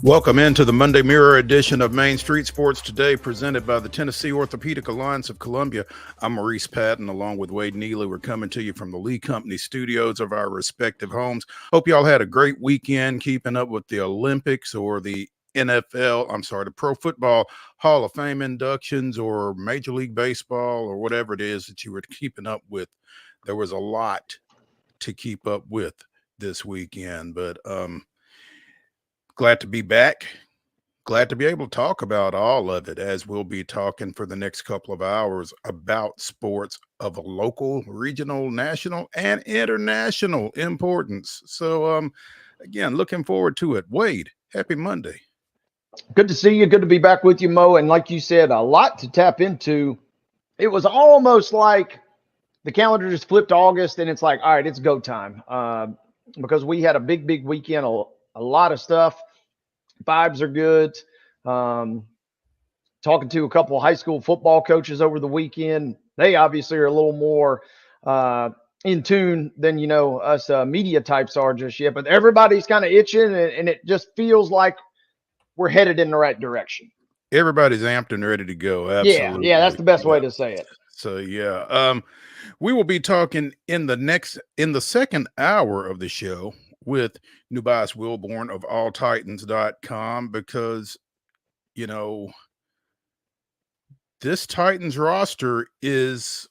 Welcome into the Monday Mirror edition of Main Street Sports Today, presented by the Tennessee Orthopedic Alliance of Columbia. I'm Maurice Patton, along with Wade Neely. We're coming to you from the Lee Company studios of our respective homes. Hope y'all had a great weekend keeping up with the Olympics or the the Pro Football Hall of Fame inductions or Major League Baseball or whatever it is that you were keeping up with. There was a lot to keep up with this weekend, but glad to be back. Glad to be able to talk about all of it, as we'll be talking for the next couple of hours about sports of a local, regional, national, and international importance. So, again, looking forward to it. Wade, happy Monday. Good to see you. Good to be back with you, Mo. And like you said, a lot to tap into. It was almost like the calendar just flipped to August, and it's like, all right, it's go time. Because we had a big weekend, a lot of stuff. Vibes are good. Talking to a couple of high school football coaches over the weekend. They obviously are a little more in tune than, us media types are just yet. But everybody's kind of itching, and it just feels like we're headed in the right direction. Everybody's amped and ready to go. Absolutely. Yeah, that's the best way to say it. So, yeah. We will be talking in the second hour of the show with NUBYJAS WILBORN of alltitans.com, because, this Titans roster is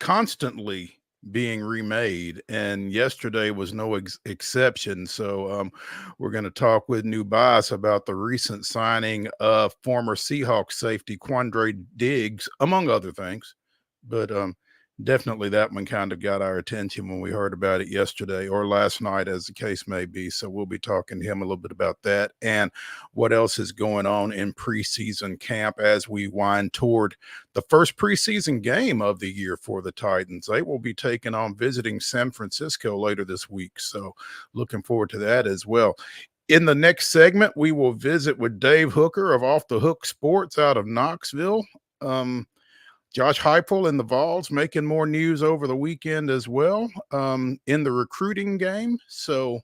constantly being remade, and yesterday was no exception. So we're going to talk with NUBYJAS about the recent signing of former Seahawks safety Quandre Diggs, among other things. But definitely that one kind of got our attention when we heard about it yesterday or last night, as the case may be. So we'll be talking to him a little bit about that and what else is going on in preseason camp as we wind toward the first preseason game of the year for the Titans. They will be taking on visiting San Francisco later this week. So looking forward to that as well. In the next segment, we will visit with Dave Hooker of Off the Hook Sports out of Knoxville. Josh Heupel and the Vols making more news over the weekend as well in the recruiting game. So,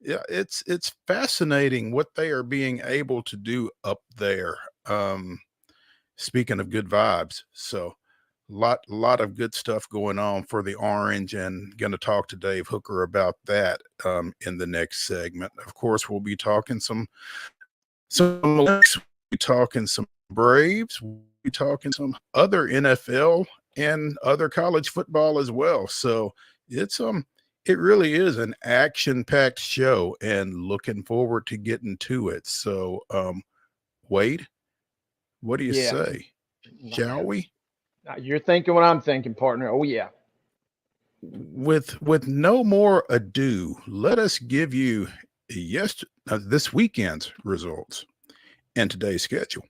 yeah, it's fascinating what they are being able to do up there. Speaking of good vibes, so lot of good stuff going on for the Orange, and going to talk to Dave Hooker about that in the next segment. Of course, we'll be talking some Braves. We'll be talking some other NFL and other college football as well. So it's it really is an action-packed show, and looking forward to getting to it. So Wade, what do you say? Shall we? You're thinking what I'm thinking, partner. Oh yeah. With no more ado, let us give you this weekend's results and today's schedule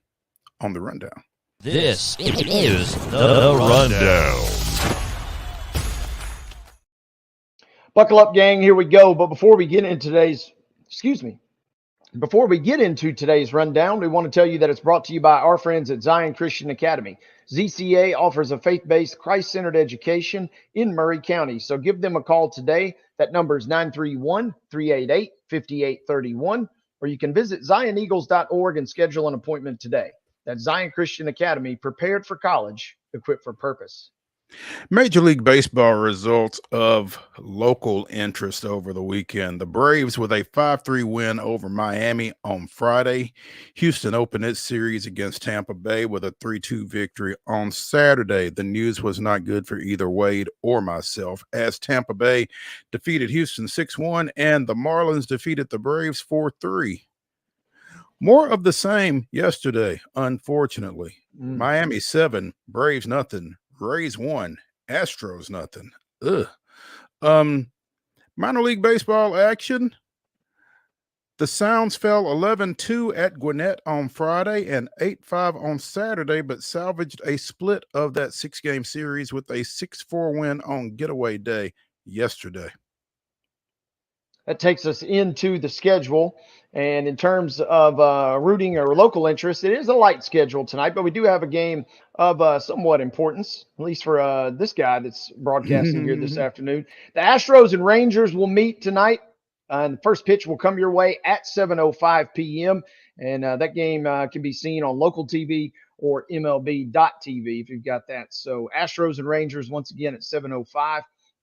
on the rundown. This is the rundown. Buckle up, gang. Here we go. But before we get into today's rundown, we want to tell you that it's brought to you by our friends at Zion Christian Academy. ZCA offers a faith-based, Christ-centered education in Murray County. So give them a call today. That number is 931-388-5831. Or you can visit zioneagles.org and schedule an appointment today. That's Zion Christian Academy, prepared for college, equipped for purpose. Major League Baseball results of local interest over the weekend. The Braves with a 5-3 win over Miami on Friday. Houston opened its series against Tampa Bay with a 3-2 victory on Saturday. The news was not good for either Wade or myself, as Tampa Bay defeated Houston 6-1 and the Marlins defeated the Braves 4-3. More of the same yesterday, unfortunately. Miami 7, Braves nothing. Rays 1, Astros nothing. Minor League Baseball action. The Sounds fell 11-2 at Gwinnett on Friday and 8-5 on Saturday, but salvaged a split of that 6-game series with a 6-4 win on Getaway Day yesterday. That takes us into the schedule. And in terms of rooting or local interest, it is a light schedule tonight, but we do have a game of somewhat importance, at least for this guy that's broadcasting here this afternoon. The Astros and Rangers will meet tonight. And the first pitch will come your way at 7:05 p.m. And that game can be seen on local TV or MLB.TV if you've got that. So Astros and Rangers once again at 7:05.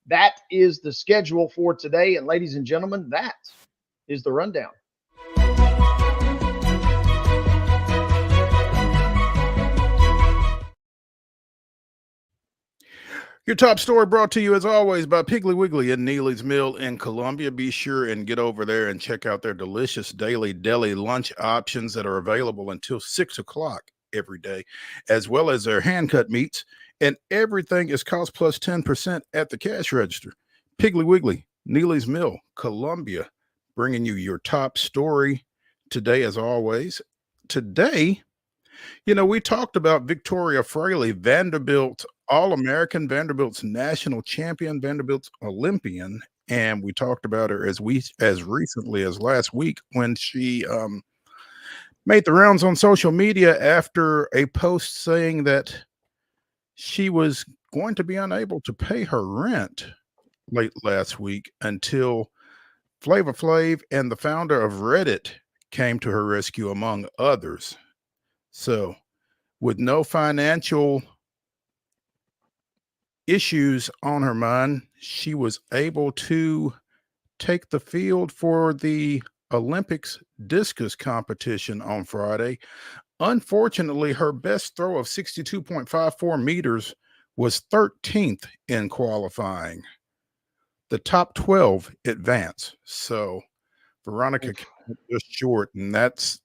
That is the schedule for today. And ladies and gentlemen, that is the rundown. Your top story brought to you, as always, by Piggly Wiggly and Neely's Mill in Columbia. Be sure and get over there and check out their delicious daily deli lunch options that are available until 6 o'clock every day, as well as their hand-cut meats. And everything is cost plus 10% at the cash register. Piggly Wiggly, Neely's Mill, Columbia, bringing you your top story today, as always. Today, we talked about Victoria Fraley, Vanderbilt All-American, Vanderbilt's national champion, Vanderbilt's Olympian, and we talked about her as recently as last week when she made the rounds on social media after a post saying that she was going to be unable to pay her rent late last week until Flavor Flav and the founder of Reddit came to her rescue, among others. So, with no financial issues on her mind, she was able to take the field for the Olympics discus competition on Friday. Unfortunately, her best throw of 62.54 meters was 13th in qualifying. The top 12 advance. So Veronica came just short, and that's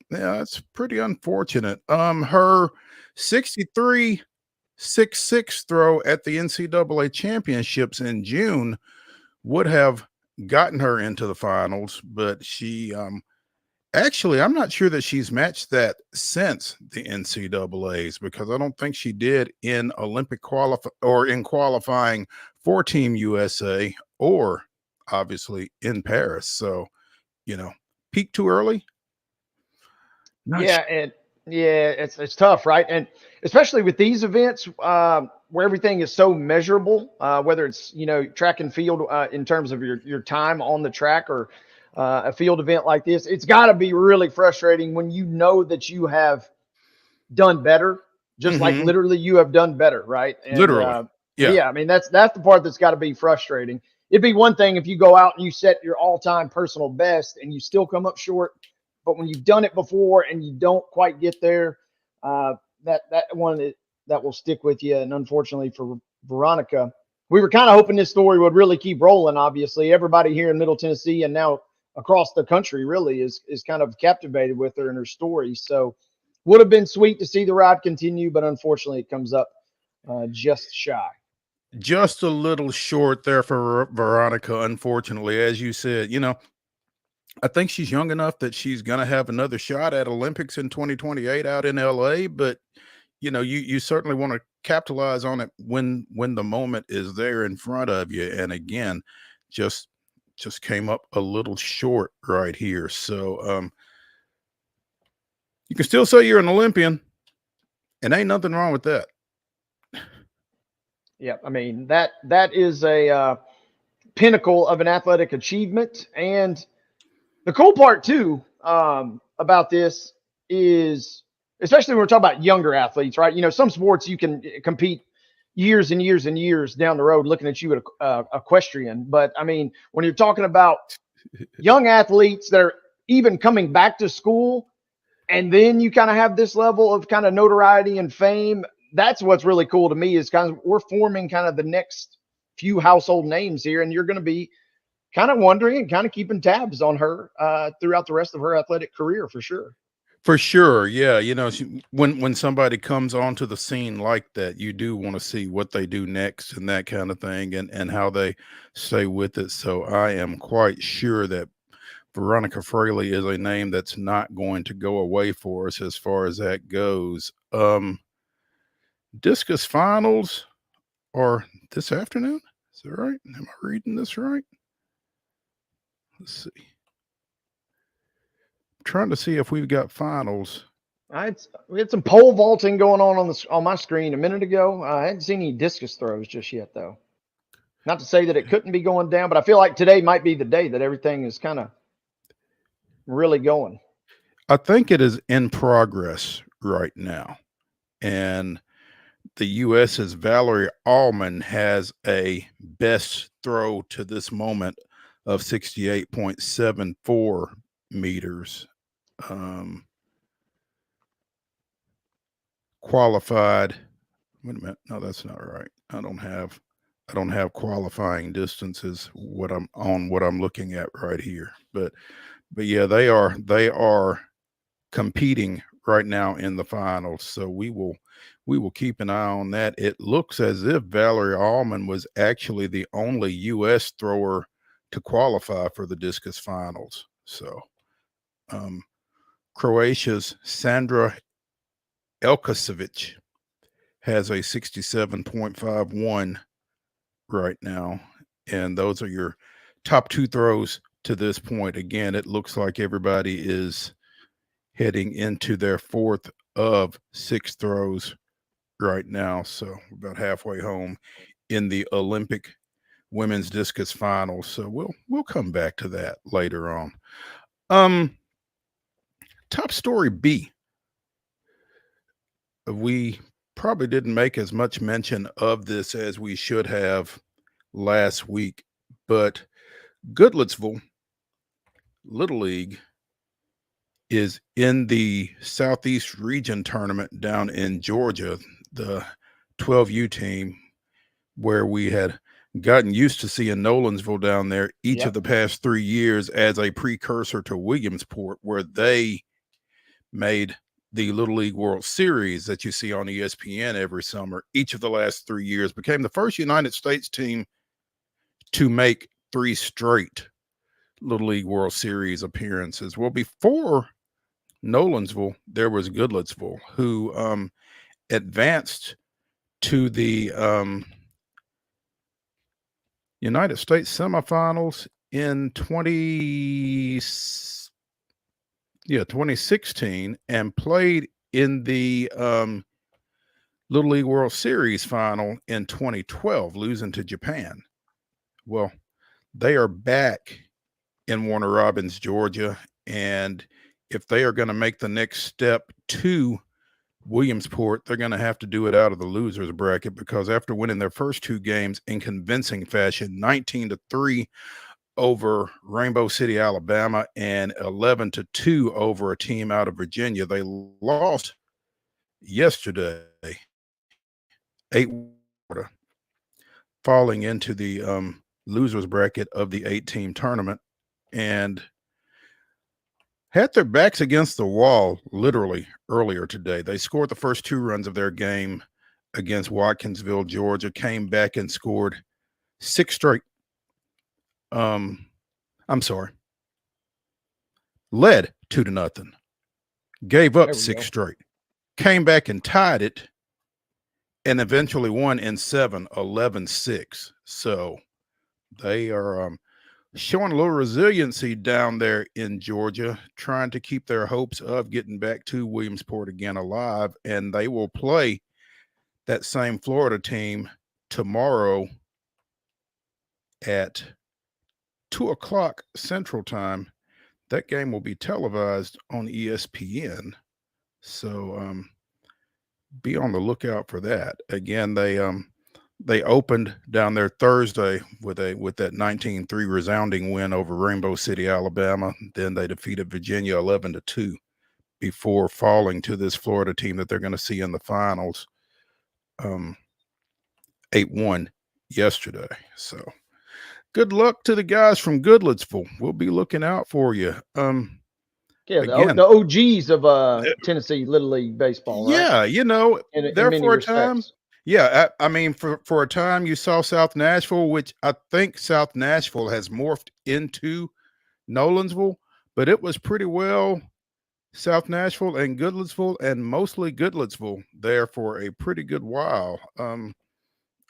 pretty unfortunate. Her 63.66 throw at the NCAA championships in June would have gotten her into the finals, but she actually, I'm not sure that she's matched that since the NCAAs, because I don't think she did in Olympic qualifying for Team USA or obviously in Paris. So, peak too early. It's tough, right? And especially with these events where everything is so measurable, whether it's track and field in terms of your time on the track or a field event like this, it's got to be really frustrating when you know that you have done better, just like literally you have done better, right? And, literally, yeah. I mean, that's the part that's got to be frustrating. It'd be one thing if you go out and you set your all-time personal best and you still come up short, but when you've done it before and you don't quite get there, that one that will stick with you. And unfortunately for Veronica, we were kind of hoping this story would really keep rolling. Obviously, everybody here in Middle Tennessee and now across the country really is kind of captivated with her and her story. So would have been sweet to see the ride continue, but unfortunately it comes up just shy. Just a little short there for Veronica, unfortunately. As you said, I think she's young enough that she's going to have another shot at Olympics in 2028 out in LA, but you certainly want to capitalize on it when the moment is there in front of you. And again, just came up a little short right here. So you can still say you're an Olympian, and ain't nothing wrong with that. Yeah, I mean, that is a pinnacle of an athletic achievement. And the cool part too about this is, especially when we're talking about younger athletes, right? Some sports you can compete years and years and years down the road looking at you at equestrian. But I mean, when you're talking about young athletes that are even coming back to school, and then you kind of have this level of kind of notoriety and fame, that's what's really cool to me is kind of we're forming kind of the next few household names here. And you're going to be kind of wondering and kind of keeping tabs on her throughout the rest of her athletic career for sure. For sure. Yeah. When somebody comes onto the scene like that, you do want to see what they do next and that kind of thing and how they stay with it. So I am quite sure that Veronica Fraley is a name that's not going to go away for us as far as that goes. Discus finals are this afternoon. Is that right? Am I reading this right? Let's see. Trying to see if we've got finals. We had some pole vaulting going on my screen a minute ago. I hadn't seen any discus throws just yet, though. Not to say that it couldn't be going down, but I feel like today might be the day that everything is kind of really going. I think it is in progress right now. And the U.S.'s Valerie Allman has a best throw to this moment of 68.74 meters. Qualified. Wait a minute. No, that's not right. I don't have qualifying distances what I'm looking at right here. But yeah, they are competing right now in the finals. So we will keep an eye on that. It looks as if Valerie Allman was actually the only U.S. thrower to qualify for the discus finals. So Croatia's Sandra Elkasevic has a 67.51 right now. And those are your top two throws to this point. Again, it looks like everybody is heading into their fourth of 6 throws right now. So about halfway home in the Olympic women's discus finals. So we'll come back to that later on. Top story B. We probably didn't make as much mention of this as we should have last week, but Goodlettsville Little League is in the Southeast Region tournament down in Georgia, the 12U team, where we had gotten used to seeing Nolensville down there each of the past 3 years as a precursor to Williamsport, where they made the Little League World Series that you see on ESPN every summer. Each of the last 3 years became the first United States team to make 3 straight Little League World Series appearances. Well, before Nolensville, there was Goodlettsville, who advanced to the United States semifinals in 2016 and played in the Little League World Series final in 2012, losing to Japan. Well, they are back in Warner Robins, Georgia, and if they are going to make the next step to Williamsport, they're going to have to do it out of the losers bracket, because after winning their first 2 games in convincing fashion, 19-3 over Rainbow City, Alabama, and 11-2 over a team out of Virginia, they lost yesterday 8, falling into the losers bracket of the 8-team tournament, and had their backs against the wall literally earlier today. They scored the first 2 runs of their game against Watkinsville, Georgia, came back and scored 6 straight. Led 2-0, gave up 6 straight, came back and tied it, and eventually won in 7, 11-6. So they are showing a little resiliency down there in Georgia, trying to keep their hopes of getting back to Williamsport again alive. And they will play that same Florida team tomorrow at 2:00 Central Time. That game will be televised on ESPN. So be on the lookout for that. Again, they opened down there Thursday with that 19-3 resounding win over Rainbow City, Alabama. Then they defeated Virginia 11-2 before falling to this Florida team that they're going to see in the finals 8-1 yesterday. So good luck to the guys from Goodlettsville. We'll be looking out for you. The OGs of Tennessee Little League baseball, right? Yeah, in many for a time. respects. Yeah, I mean, for a time you saw South Nashville, which I think South Nashville has morphed into Nolensville, but it was pretty well South Nashville and Goodlettsville, and mostly Goodlettsville there for a pretty good while.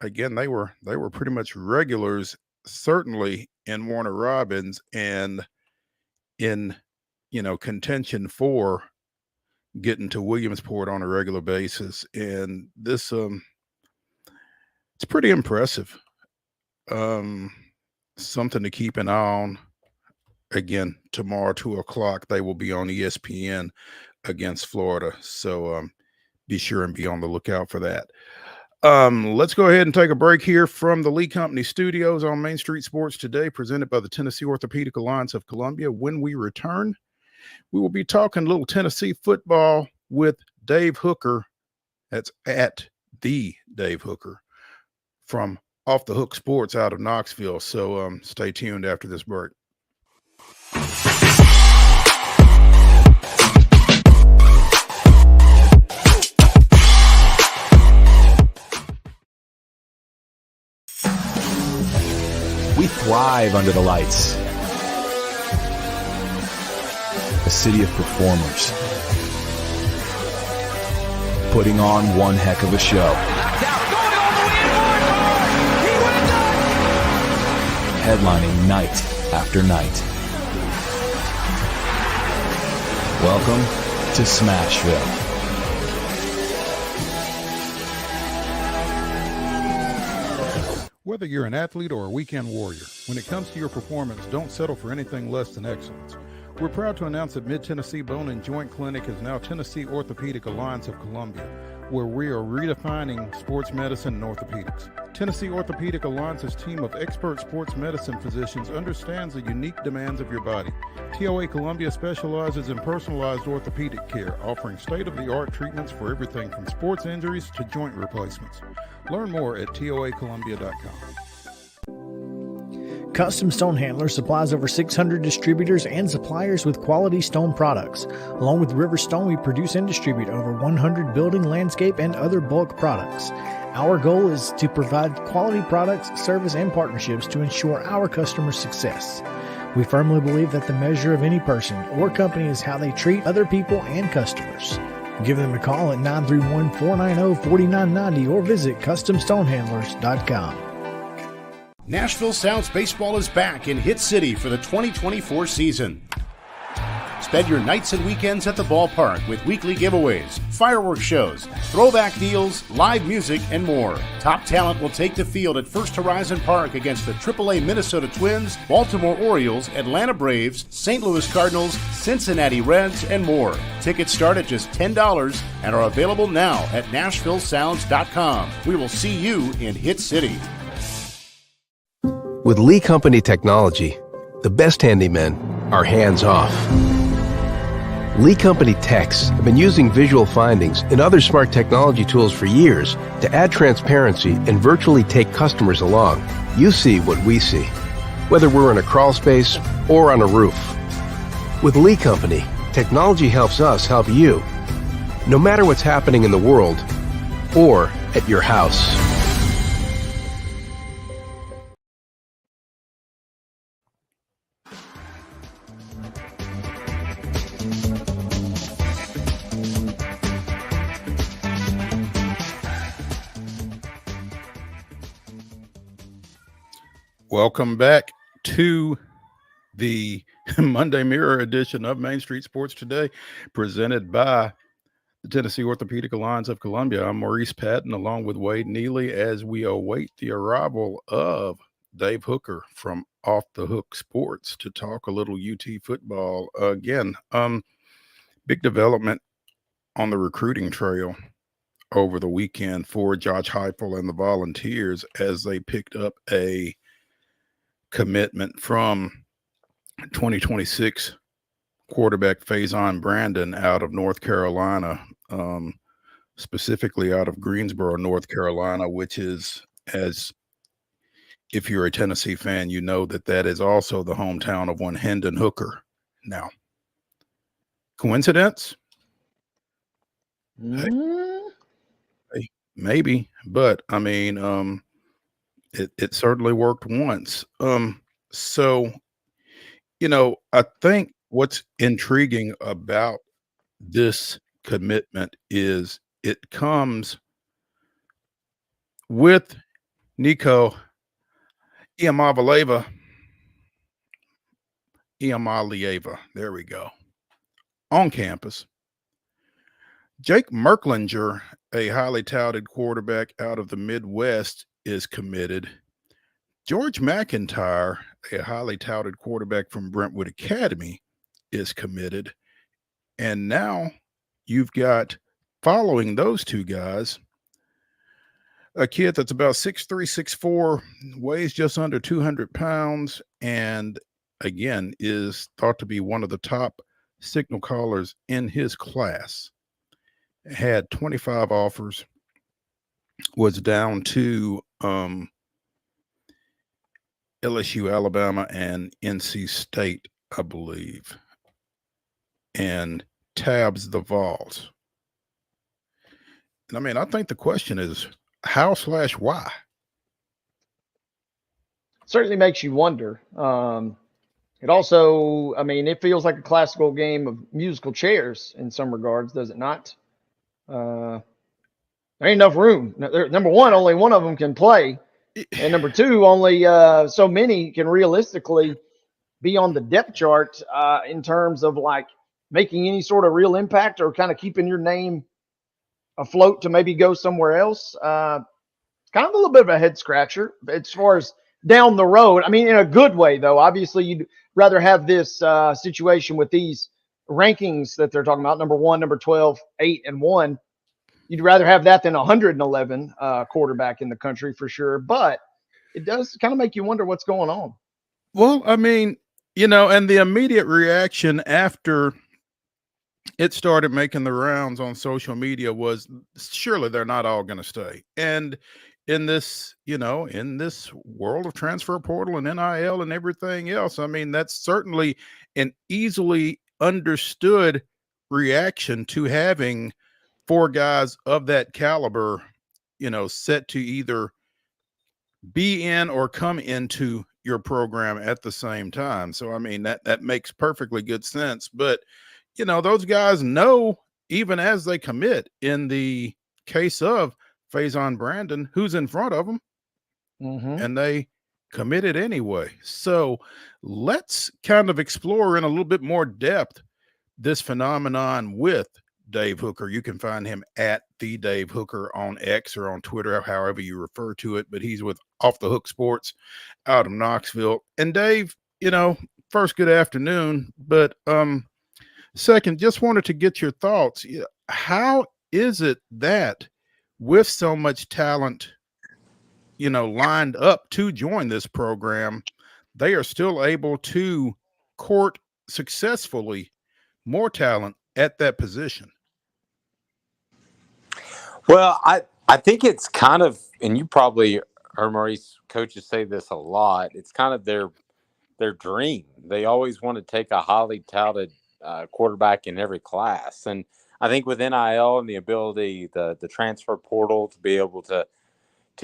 Again, they were pretty much regulars, certainly in Warner Robins and in contention for getting to Williamsport on a regular basis. And this it's pretty impressive. something to keep an eye on. Again, tomorrow, 2:00, they will be on ESPN against Florida. So be sure and be on the lookout for that. Let's go ahead and take a break here from the Lee Company Studios on Main Street Sports Today, presented by the Tennessee Orthopedic Alliance of Columbia. When we return, we will be talking a little Tennessee football with Dave Hooker. That's at the Dave Hooker from Off the Hook Sports out of Knoxville. So stay tuned after this break. We thrive under the lights. A city of performers. Putting on one heck of a show. Headlining night after night. Welcome to Smashville. Whether you're an athlete or a weekend warrior, when it comes to your performance, don't settle for anything less than excellence. We're proud to announce that Mid-Tennessee Bone and Joint Clinic is now Tennessee Orthopedic Alliance of Columbia, where we are redefining sports medicine and orthopedics. Tennessee Orthopedic Alliance's team of expert sports medicine physicians understands the unique demands of your body. TOA Columbia specializes in personalized orthopedic care, offering state-of-the-art treatments for everything from sports injuries to joint replacements. Learn more at toacolumbia.com. Custom Stone Handler supplies over 600 distributors and suppliers with quality stone products. Along with River Stone, we produce and distribute over 100 building, landscape, and other bulk products. Our goal is to provide quality products, service, and partnerships to ensure our customers' success. We firmly believe that the measure of any person or company is how they treat other people and customers. Give them a call at 931-490-4990 or visit CustomStonehandlers.com. Nashville Sounds Baseball is back in Hit City for the 2024 season. Spend your nights and weekends at the ballpark with weekly giveaways, fireworks shows, throwback deals, live music, and more. Top talent will take the field at First Horizon Park against the AAA Minnesota Twins, Baltimore Orioles, Atlanta Braves, St. Louis Cardinals, Cincinnati Reds, and more. Tickets start at just $10 and are available now at NashvilleSounds.com. We will see you in Hit City. With Lee Company technology, the best handymen are hands-off. Lee Company techs have been using visual findings and other smart technology tools for years to add transparency and virtually take customers along. You see what we see, whether we're in a crawl space or on a roof. With Lee Company, technology helps us help you, no matter what's happening in the world or at your house. Welcome back to the Monday Mirror edition of Main Street Sports Today, presented by the Tennessee Orthopedic Alliance of Columbia. I'm Maurice Patton, along with Wade Neely, as we await the arrival of Dave Hooker from Off the Hook Sports to talk a little UT football. Again, big development on the recruiting trail over the weekend for Josh Heupel and the Volunteers as they picked up a commitment from 2026 quarterback Faison Brandon out of North Carolina, specifically out of Greensboro, North Carolina, which is, as if you're a Tennessee fan, you know that is also the hometown of one Hendon Hooker. Now, coincidence? Hey, maybe, but I mean, it certainly worked once. So, I think what's intriguing about this commitment is it comes with Nico Iamaleava. There we go. On campus. Jake Merklinger, a highly touted quarterback out of the Midwest, is committed George McIntyre, a highly touted quarterback from Brentwood Academy, is committed. And now you've got, following those two guys, a kid that's about 6'3", 6'4", weighs just under 200 pounds, and again, is thought to be one of the top signal callers in his class. Had 25 offers, was down to LSU, Alabama, and NC State, I believe, and tabs the Vols. And I mean, I think the question is how/why. Certainly makes you wonder. It also, I mean, it feels like a classical game of musical chairs in some regards, does it not? There ain't enough room. Number one, only one of them can play. And number two, only so many can realistically be on the depth chart in terms of like making any sort of real impact or kind of keeping your name afloat to maybe go somewhere else. Kind of a little bit of a head scratcher as far as down the road. I mean, in a good way, though. Obviously, you'd rather have this situation with these rankings that they're talking about, number 1, number 12, 8, and 1. You'd rather have that than 111 quarterback in the country for sure. But it does kind of make you wonder what's going on. Well, I mean, and the immediate reaction after it started making the rounds on social media was surely they're not all going to stay. And in this, in this world of transfer portal and NIL and everything else, I mean, that's certainly an easily understood reaction to having 4 guys of that caliber, set to either be in or come into your program at the same time. So, I mean, that makes perfectly good sense. But, those guys know, even as they commit, in the case of Faison Brandon, who's in front of them, and they committed anyway. So let's kind of explore in a little bit more depth this phenomenon with Dave Hooker. You can find him at the Dave Hooker on X or on Twitter, however you refer to it, but he's with Off the Hook Sports out of Knoxville. And Dave, first, good afternoon, but second, just wanted to get your thoughts. How is it that with so much talent, lined up to join this program, they are still able to court successfully more talent at that position? Well, I think it's kind of, and you probably heard Maurice coaches say this a lot, it's kind of their dream. They always want to take a highly touted quarterback in every class. And I think with NIL and the ability, the transfer portal to be able to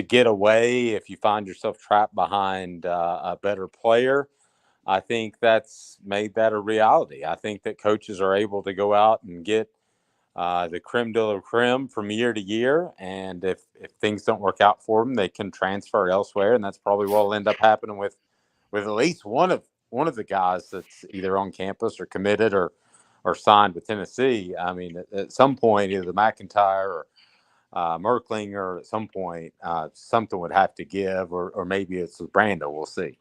get away if you find yourself trapped behind a better player, I think that's made that a reality. I think that coaches are able to go out and get the creme de la creme from year to year. And if things don't work out for them, they can transfer elsewhere. And that's probably what will end up happening with at least one of the guys that's either on campus or committed or signed with Tennessee. I mean, at some point, either McIntyre or Merkling, or at some point, something would have to give, or maybe it's with Brando. We'll see.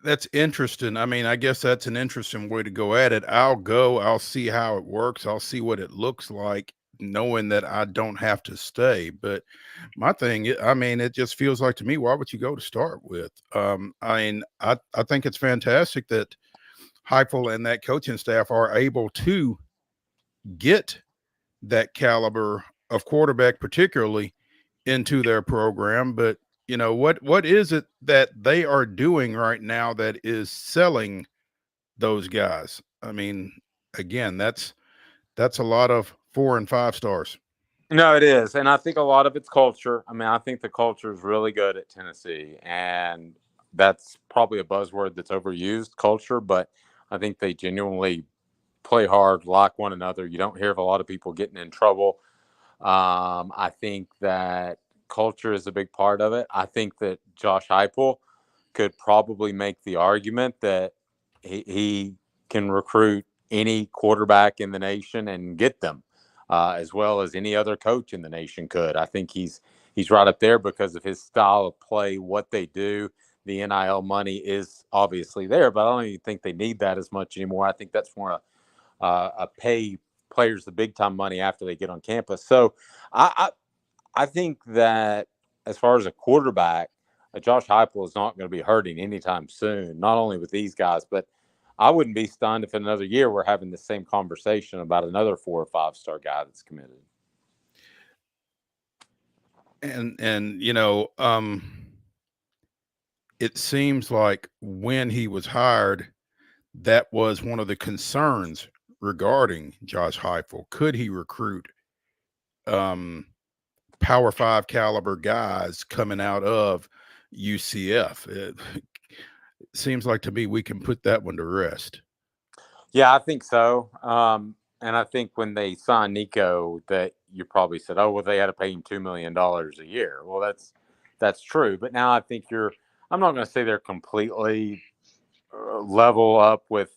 That's interesting. I mean, I guess that's an interesting way to go at it. I'll see how it works. I'll see what it looks like, knowing that I don't have to stay. But my thing, I mean, it just feels like to me, why would you go to start with? I mean, I think it's fantastic that Heupel and that coaching staff are able to get that caliber of quarterback, particularly into their program. But what is it that they are doing right now that is selling those guys? I mean, again, that's a lot of 4 and 5 stars. No, it is. And I think a lot of it's culture. I mean, I think the culture is really good at Tennessee, and that's probably a buzzword that's overused, culture, but I think they genuinely play hard, like one another. You don't hear of a lot of people getting in trouble. I think that culture is a big part of it. I think that Josh Heupel could probably make the argument that he can recruit any quarterback in the nation and get them, as well as any other coach in the nation could. I think he's he's right up there because of his style of play, what they do. The NIL money is obviously there, but I don't even think they need that as much anymore. I think that's more a pay players the big time money after they get on campus. So I think that as far as a quarterback, Josh Heupel is not going to be hurting anytime soon, not only with these guys, but I wouldn't be stunned if in another year we're having the same conversation about another 4 or 5 star guy that's committed. And it seems like when he was hired, that was one of the concerns regarding Josh Heupel. Could he recruit Power 5 caliber guys coming out of UCF? It seems like to me we can put that one to rest. Yeah, I think so. And I think when they signed Nico, that you probably said, "Oh, well, they had to pay him $2 million a year." Well, that's true. But now I think I'm not going to say they're completely level up with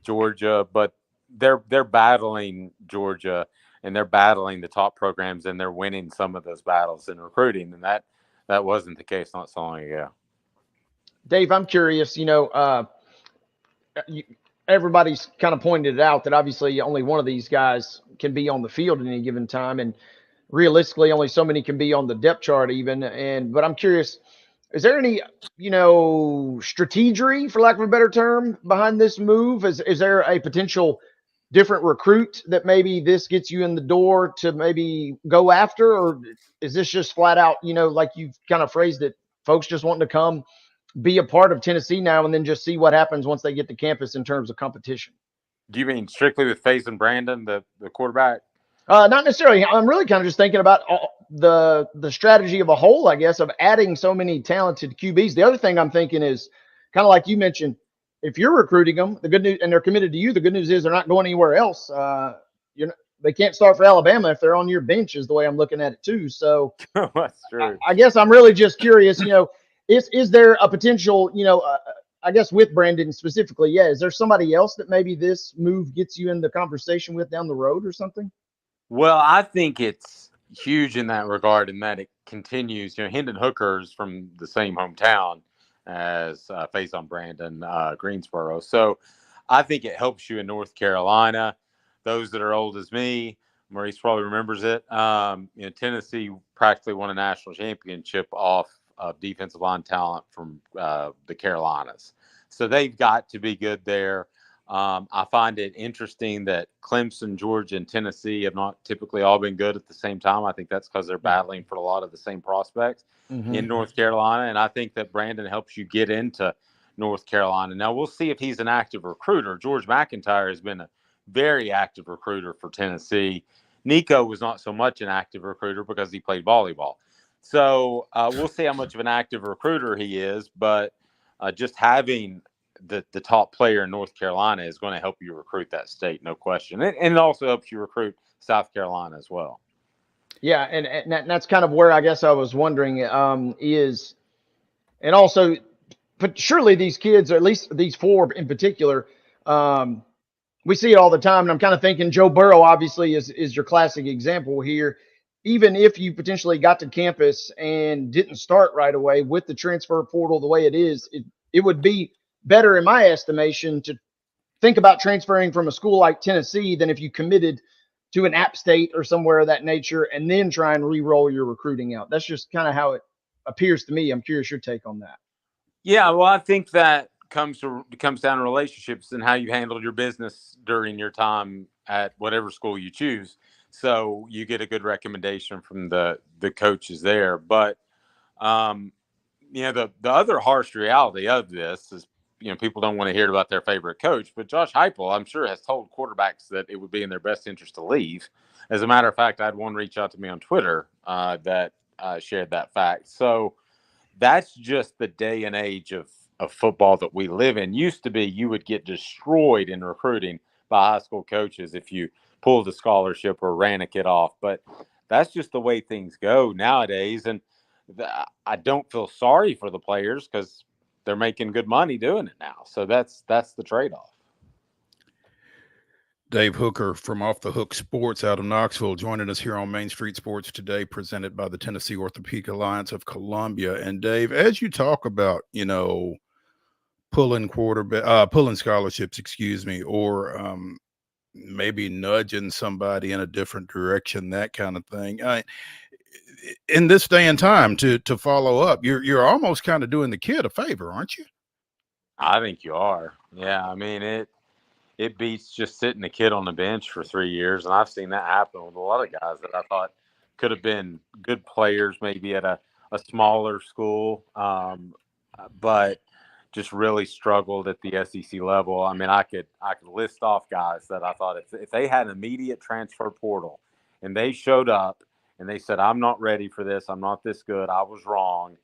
Georgia, but they're battling Georgia and they're battling the top programs and they're winning some of those battles in recruiting. And that wasn't the case not so long ago. Dave, I'm curious, everybody's kind of pointed it out that obviously only one of these guys can be on the field at any given time. And realistically, only so many can be on the depth chart even. But I'm curious, is there any, strategery, for lack of a better term, behind this move? Is there a potential different recruit that maybe this gets you in the door to maybe go after? Or is this just flat out, like you've kind of phrased it, folks just wanting to come be a part of Tennessee now and then just see what happens once they get to campus in terms of competition? Do you mean strictly with Faze and Brandon, the quarterback? Not necessarily. I'm really kind of just thinking about the strategy of a whole, I guess, of adding so many talented QBs. The other thing I'm thinking is kind of like you mentioned, if you're recruiting them, the good news, and they're committed to you, the good news is they're not going anywhere else. They can't start for Alabama if they're on your bench, is the way I'm looking at it too. So That's true. I guess I'm really just curious, is there a potential, I guess with Brandon specifically, is there somebody else that maybe this move gets you in the conversation with down the road or something? Well, I think it's huge in that regard, in that it continues. Hendon Hooker's from the same hometown as Faison Brandon, Greensboro. So I think it helps you in North Carolina. Those that are old as me, Maurice probably remembers it. Tennessee practically won a national championship off of defensive line talent from the Carolinas. So they've got to be good there. I find it interesting that Clemson, Georgia, and Tennessee have not typically all been good at the same time. I think that's because they're battling for a lot of the same prospects in North Carolina. And I think that Brandon helps you get into North Carolina. Now, we'll see if he's an active recruiter. George McIntyre has been a very active recruiter for Tennessee. Nico was not so much an active recruiter because he played volleyball. So we'll see how much of an active recruiter he is. But just having the top player in North Carolina is going to help you recruit that state, no question. And it also helps you recruit South Carolina as well. Yeah, and that's kind of where I guess I was wondering is, and also, but surely these kids, or at least these 4 in particular, we see it all the time. And I'm kind of thinking Joe Burrow obviously is your classic example here. Even if you potentially got to campus and didn't start right away with the transfer portal the way it is, it would be better, in my estimation, to think about transferring from a school like Tennessee than if you committed to an App State or somewhere of that nature and then try and re-roll your recruiting out. That's just kind of how it appears to me. I'm curious your take on that. Yeah, well, I think that comes down to relationships and how you handled your business during your time at whatever school you choose. So you get a good recommendation from the coaches there. But the other harsh reality of this is, people don't want to hear about their favorite coach, but Josh Heupel, I'm sure, has told quarterbacks that it would be in their best interest to leave. As a matter of fact, I had one reach out to me on Twitter that shared that fact. So that's just the day and age of football that we live in. Used to be you would get destroyed in recruiting by high school coaches if you pulled a scholarship or ran a kid off. But that's just the way things go nowadays. And I don't feel sorry for the players because they're making good money doing it now. So that's the trade-off. Dave Hooker from Off the Hook Sports out of Knoxville joining us here on Main Street Sports today, presented by the Tennessee Orthopedic Alliance of Columbia. And Dave, as you talk about, pulling scholarships, or maybe nudging somebody in a different direction, that kind of thing. In this day and time, to follow up, you're almost kind of doing the kid a favor, aren't you? I think you are. Yeah, I mean it beats just sitting the kid on the bench for 3 years, and I've seen that happen with a lot of guys that I thought could have been good players, maybe at a smaller school, but just really struggled at the SEC level. I mean, I could list off guys that I thought if they had an immediate transfer portal and they showed up and they said, "I'm not ready for this. I'm not this good. I was wrong.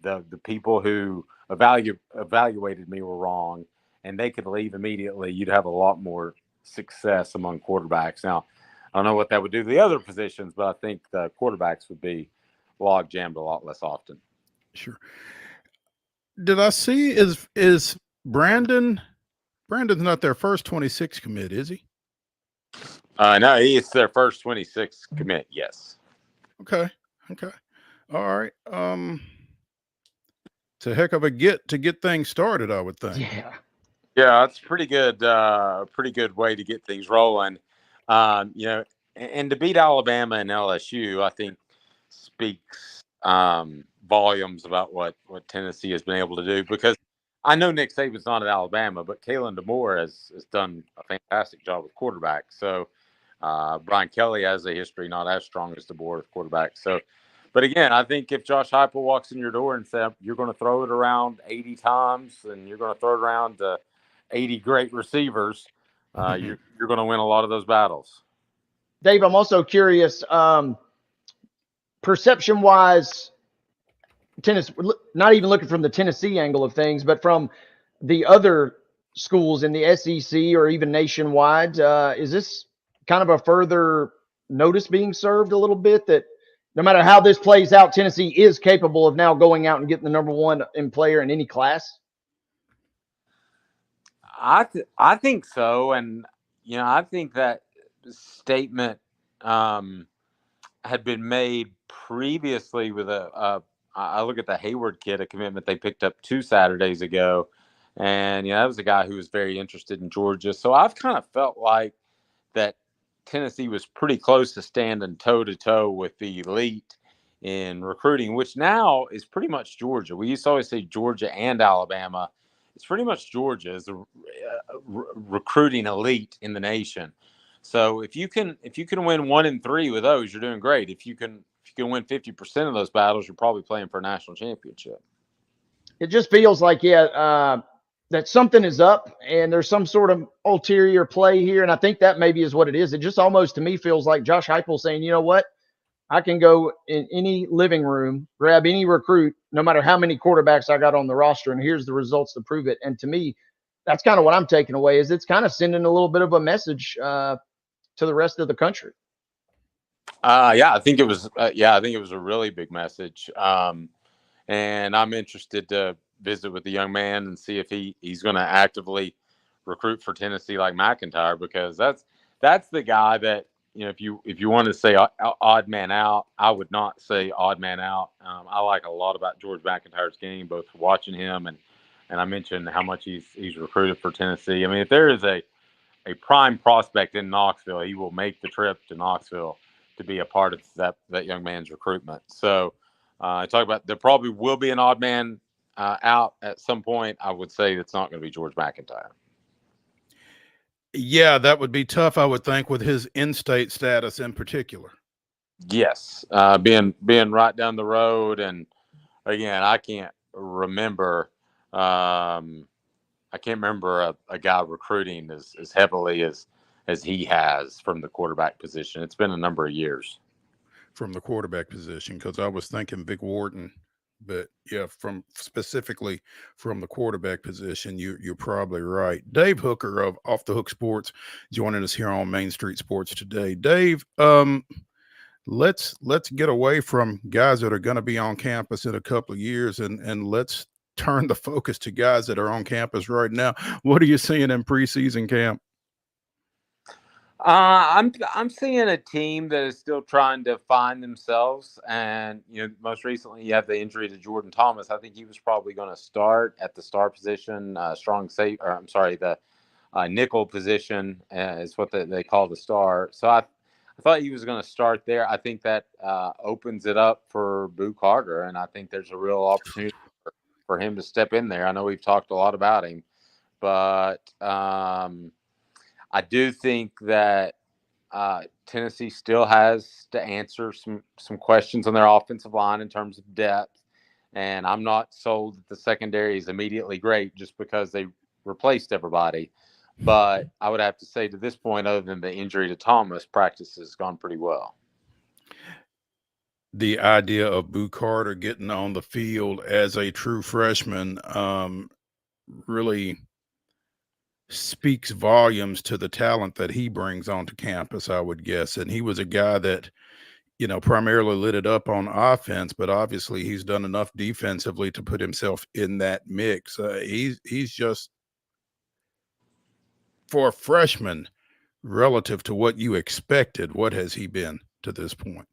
The people who evaluated me were wrong," and they could leave immediately, you'd have a lot more success among quarterbacks. Now, I don't know what that would do to the other positions, but I think the quarterbacks would be log jammed a lot less often. Sure. Did I see is Brandon's not their first 26 commit, is he? No, it's their first 26 commit. Yes. Okay. All right. It's a heck of a get to get things started, I would think. Yeah, it's pretty good way to get things rolling. And to beat Alabama and LSU, I think speaks volumes about what Tennessee has been able to do, because I know Nick Saban's not at Alabama, but Kalen DeMoore has done a fantastic job with quarterbacks. So Brian Kelly has a history not as strong as DeMoore with quarterbacks. So, but again, I think if Josh Heupel walks in your door and says you're going to throw it around 80 times and you're going to throw it around to 80 great receivers, you're going to win a lot of those battles. Dave, I'm also curious, perception-wise, Tennessee, not even looking from the Tennessee angle of things, but from the other schools in the SEC or even nationwide, is this kind of a further notice being served a little bit that no matter how this plays out, Tennessee is capable of now going out and getting the number one in player in any class? I think so. And, I think that statement had been made previously with I look at the Hayward kid, a commitment they picked up 2 Saturdays ago. And, that was a guy who was very interested in Georgia. So I've kind of felt like that Tennessee was pretty close to standing toe-to-toe with the elite in recruiting, which now is pretty much Georgia. We used to always say Georgia and Alabama. It's pretty much Georgia is the recruiting elite in the nation. So if you can win 1 and 3 with those, you're doing great. If you can win 50% of those battles, you're probably playing for a national championship. It just feels like, that something is up and there's some sort of ulterior play here. And I think that maybe is what it is. It just almost to me feels like Josh Heupel saying, you know what? I can go in any living room, grab any recruit, no matter how many quarterbacks I got on the roster, and here's the results to prove it. And to me, that's kind of what I'm taking away, is it's kind of sending a little bit of a message to the rest of the country. I think it was a really big message. And I'm interested to visit with the young man and see if he's going to actively recruit for Tennessee like McIntyre, because that's the guy that, if you want to say odd man out, I would not say odd man out. I like a lot about George McIntyre's game, both watching him and I mentioned how much he's recruited for Tennessee. I mean, if there is a prime prospect in Knoxville, he will make the trip to Knoxville to be a part of that young man's recruitment. So I talk about there probably will be an odd man out at some point. I would say it's not going to be George McIntyre. Yeah, that would be tough, I would think, with his in-state status in particular. Yes, being right down the road, and again, I can't remember a guy recruiting as heavily as he has from the quarterback position. It's been a number of years from the quarterback position, because I was thinking Vic Wharton. But yeah, specifically from the quarterback position, you're probably right. Dave Hooker of Off the Hook Sports joining us here on Main Street Sports today. Dave, let's get away from guys that are going to be on campus in a couple of years and let's turn the focus to guys that are on campus right now. What are you seeing in preseason camp? I'm seeing a team that is still trying to find themselves, and most recently you have the injury to Jordan Thomas. I think he was probably going to start at the star position, the nickel position is what they call the star. So I thought he was going to start there. I think that opens it up for Boo Carter, and I think there's a real opportunity for him to step in there. I know we've talked a lot about him, but I do think that Tennessee still has to answer some questions on their offensive line in terms of depth, and I'm not sold that the secondary is immediately great just because they replaced everybody. But I would have to say to this point, other than the injury to Thomas, practice has gone pretty well. The idea of Boo Carter getting on the field as a true freshman really speaks volumes to the talent that he brings onto campus, I would guess. And he was a guy that, primarily lit it up on offense, but obviously he's done enough defensively to put himself in that mix. He's just, for a freshman, relative to what you expected, what has he been to this point?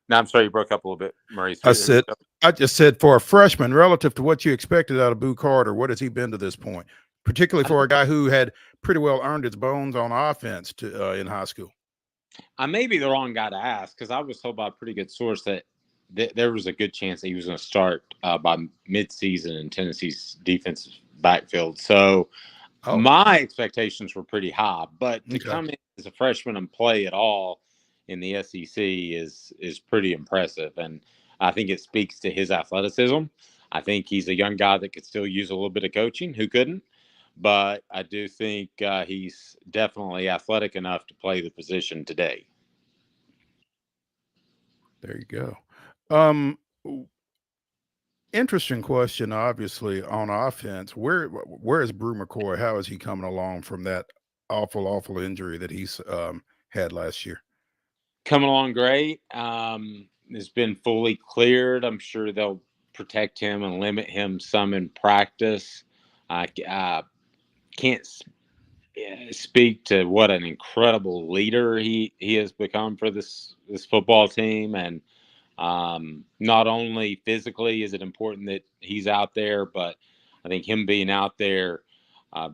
Now, I'm sorry, you broke up a little bit, Maurice. I just said for a freshman, relative to what you expected out of Boo Carter, what has he been to this point? Particularly for a guy who had pretty well earned his bones on offense in high school. I may be the wrong guy to ask because I was told by a pretty good source that there was a good chance that he was going to start by midseason in Tennessee's defensive backfield. So my expectations were pretty high, but to come in as a freshman and play at all in the SEC is pretty impressive, and I think it speaks to his athleticism. I think he's a young guy that could still use a little bit of coaching. Who couldn't? But I do think he's definitely athletic enough to play the position today. There you go. Interesting question, obviously, on offense. Where is Brew McCoy? How is he coming along from that awful injury that he's had last year? Coming along great. Has been fully cleared. I'm sure they'll protect him and limit him some in practice. I can't speak to what an incredible leader he has become for this football team, and not only physically is it important that he's out there, but I think him being out there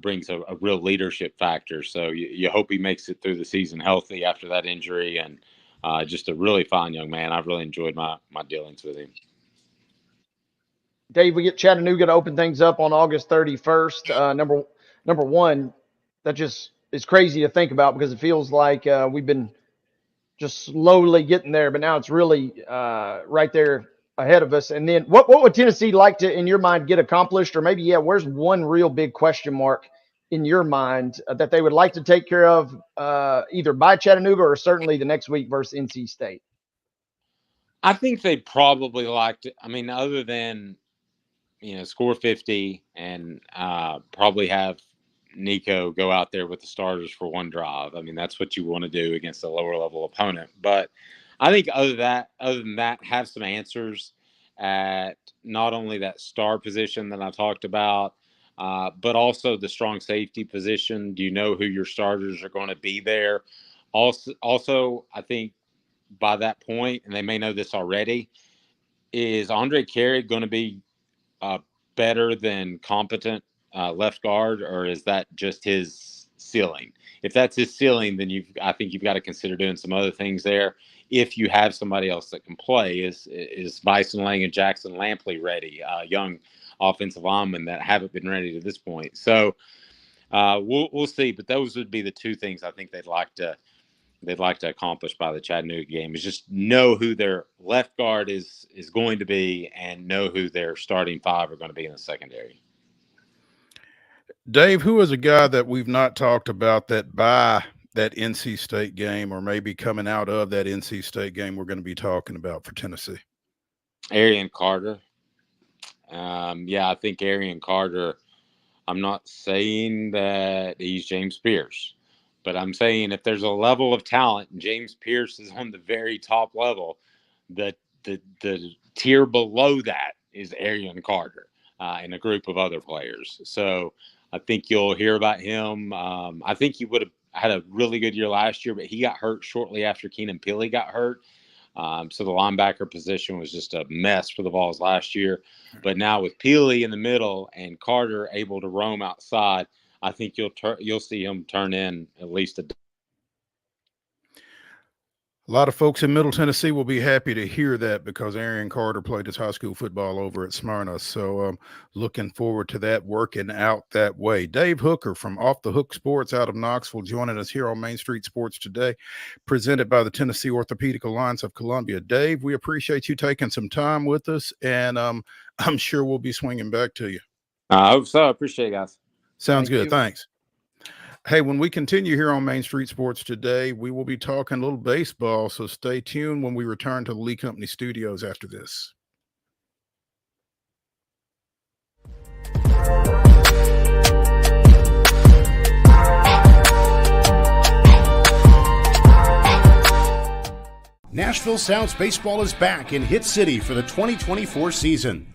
brings a real leadership factor. So you hope he makes it through the season healthy after that injury, and just a really fine young man. I've really enjoyed my dealings with him. Dave, we get Chattanooga to open things up on August 31st. Number one, that just is crazy to think about because it feels like we've been just slowly getting there, but now it's really right there ahead of us. And then what would Tennessee like to, in your mind, get accomplished? Or maybe, where's one real big question mark in your mind that they would like to take care of either by Chattanooga or certainly the next week versus NC State? I think they probably like to, other than, score 50 and probably have Nico go out there with the starters for one drive. That's what you want to do against a lower level opponent. But I think other than that, have some answers at not only that star position that I talked about, but also the strong safety position. Do you know who your starters are going to be there? Also, I think by that point, and they may know this already, is Andre Carey going to be better than competent left guard, or is that just his ceiling? If that's his ceiling, then I think you've got to consider doing some other things there. If you have somebody else that can play, is Bison Lang and Jackson Lampley ready? Young offensive linemen that haven't been ready to this point. So we'll see. But those would be the two things I think they'd like to accomplish by the Chattanooga game, is just know who their left guard is going to be and know who their starting five are going to be in the secondary. Dave, who is a guy that we've not talked about that by that NC State game, or maybe coming out of that NC State game, we're going to be talking about for Tennessee? Arian Carter. I think Arian Carter, I'm not saying that he's James Pierce, but I'm saying if there's a level of talent, and James Pierce is on the very top level, the tier below that is Arian Carter and a group of other players. So I think you'll hear about him. I think he would have had a really good year last year, but he got hurt shortly after Keenan Pili got hurt. So the linebacker position was just a mess for the Vols last year. But now with Pili in the middle and Carter able to roam outside, I think you'll see him turn in at least A lot of folks in Middle Tennessee will be happy to hear that because Arian Carter played his high school football over at Smyrna. So looking forward to that working out that way. Dave Hooker from Off the Hook Sports out of Knoxville joining us here on Main Street Sports today, presented by the Tennessee Orthopedic Alliance of Columbia. Dave, we appreciate you taking some time with us, and I'm sure we'll be swinging back to you. I hope so. I appreciate it, guys. Sounds good. Thanks. Hey, when we continue here on Main Street Sports today, we will be talking a little baseball, so stay tuned when we return to the Lee Company studios after this. Nashville Sounds Baseball is back in Hit City for the 2024 season.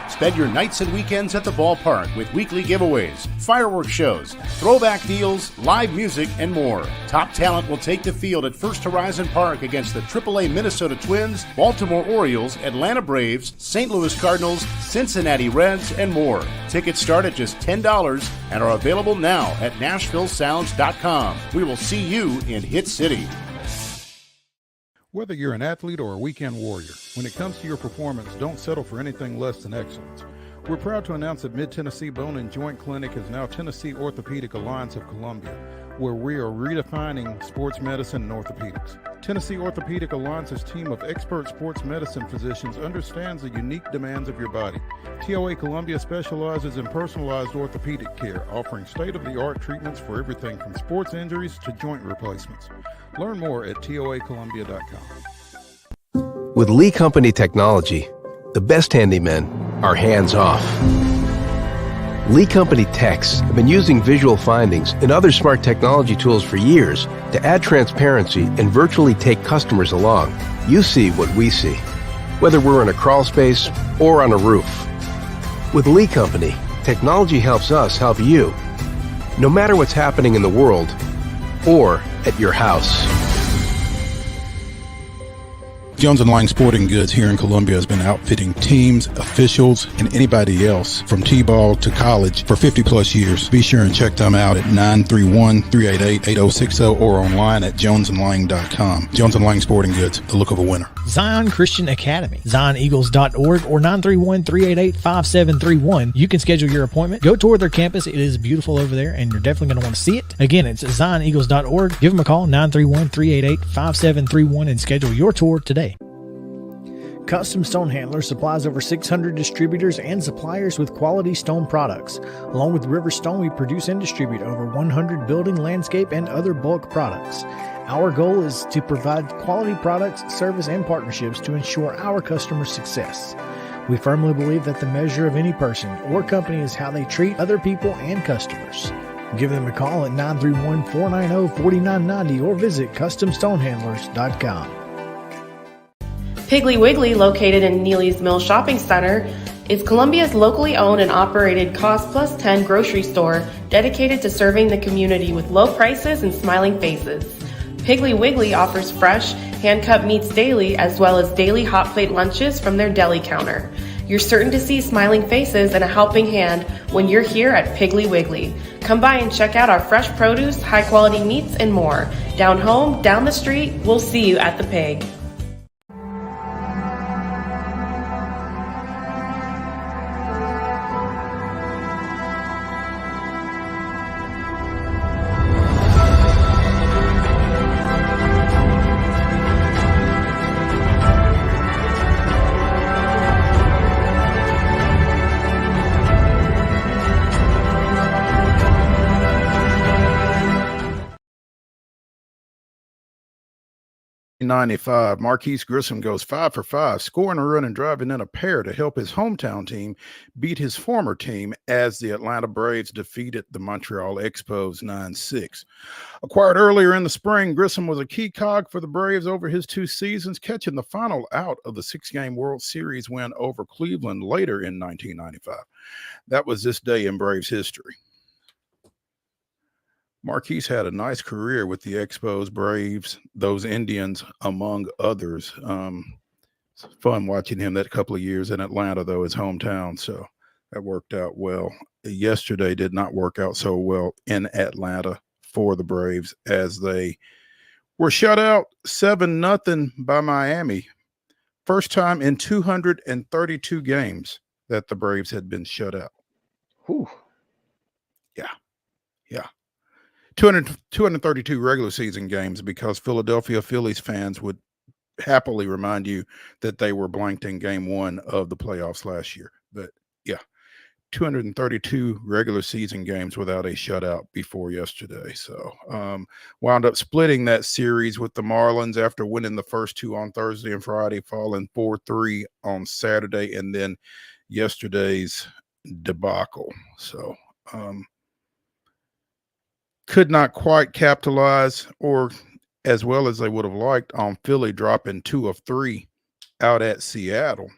Spend your nights and weekends at the ballpark with weekly giveaways, fireworks shows, throwback deals, live music, and more. Top talent will take the field at First Horizon Park against the AAA Minnesota Twins, Baltimore Orioles, Atlanta Braves, St. Louis Cardinals, Cincinnati Reds, and more. Tickets start at just $10 and are available now at NashvilleSounds.com. We will see you in Hit City. Whether you're an athlete or a weekend warrior, when it comes to your performance, don't settle for anything less than excellence. We're proud to announce that Mid-Tennessee Bone and Joint Clinic is now Tennessee Orthopedic Alliance of Columbia, where we are redefining sports medicine and orthopedics. Tennessee Orthopedic Alliance's team of expert sports medicine physicians understands the unique demands of your body. TOA Columbia specializes in personalized orthopedic care, offering state-of-the-art treatments for everything from sports injuries to joint replacements. Learn more at toacolumbia.com. With Lee Company technology, the best handymen are hands-off. Lee Company techs have been using visual findings and other smart technology tools for years to add transparency and virtually take customers along. You see what we see, whether we're in a crawl space or on a roof. With Lee Company, technology helps us help you, no matter what's happening in the world or at your house. Jones & Lang Sporting Goods here in Columbia has been outfitting teams, officials, and anybody else from T-ball to college for 50 plus years. Be sure and check them out at 931-388-8060 or online at jonesandlang.com. Jones & Lang Sporting Goods, the look of a winner. Zion Christian Academy, zioneagles.org or 931-388-5731. You can schedule your appointment. Go tour their campus. It is beautiful over there, and you're definitely going to want to see it. Again, it's zioneagles.org. Give them a call, 931-388-5731, and schedule your tour today. Custom Stone Handler supplies over 600 distributors and suppliers with quality stone products. Along with River Stone, we produce and distribute over 100 building, landscape, and other bulk products. Our goal is to provide quality products, service, and partnerships to ensure our customers' success. We firmly believe that the measure of any person or company is how they treat other people and customers. Give them a call at 931-490-4990 or visit CustomStonehandlers.com. Piggly Wiggly, located in Neely's Mill Shopping Center, is Columbia's locally owned and operated Cost Plus 10 grocery store dedicated to serving the community with low prices and smiling faces. Piggly Wiggly offers fresh, hand-cut meats daily as well as daily hot plate lunches from their deli counter. You're certain to see smiling faces and a helping hand when you're here at Piggly Wiggly. Come by and check out our fresh produce, high-quality meats, and more. Down home, down the street, we'll see you at the Pig. '95, Marquise Grissom goes 5 for 5, scoring a run and driving in a pair to help his hometown team beat his former team as the Atlanta Braves defeated the Montreal Expos 9-6. Acquired earlier in the spring, Grissom was a key cog for the Braves over his 2 seasons, catching the final out of the 6-game World Series win over Cleveland later in 1995. That was this day in Braves history. Marquise had a nice career with the Expos, Braves, those Indians, among others. It's fun watching him that couple of years in Atlanta, though, his hometown. So that worked out well. Yesterday did not work out so well in Atlanta for the Braves, as they were shut out 7-0 by Miami. First time in 232 games that the Braves had been shut out. Whew. Yeah. 232 regular season games, because Philadelphia Phillies fans would happily remind you that they were blanked in game 1 of the playoffs last year. But yeah, 232 regular season games without a shutout before yesterday. So wound up splitting that series with the Marlins after winning the first 2 on Thursday and Friday, falling 4-3 on Saturday, and then yesterday's debacle. So could not quite capitalize, or as well as they would have liked, on Philly dropping 2 of 3 out at Seattle.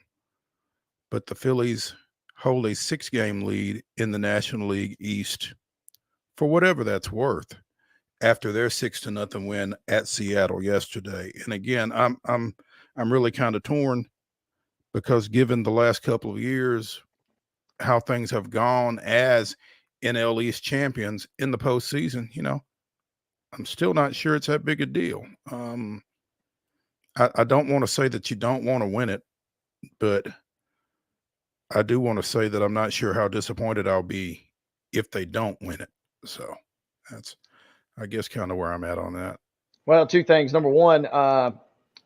But the Phillies hold a 6-game lead in the National League East, for whatever that's worth, after their 6-0 win at Seattle yesterday. And again, I'm really kind of torn, because given the last couple of years, how things have gone as NL East champions in the postseason, I'm still not sure it's that big a deal. I don't want to say that you don't want to win it, but I do want to say that I'm not sure how disappointed I'll be if they don't win it. So that's, I guess, kind of where I'm at on that. Well, 2 things. Number one,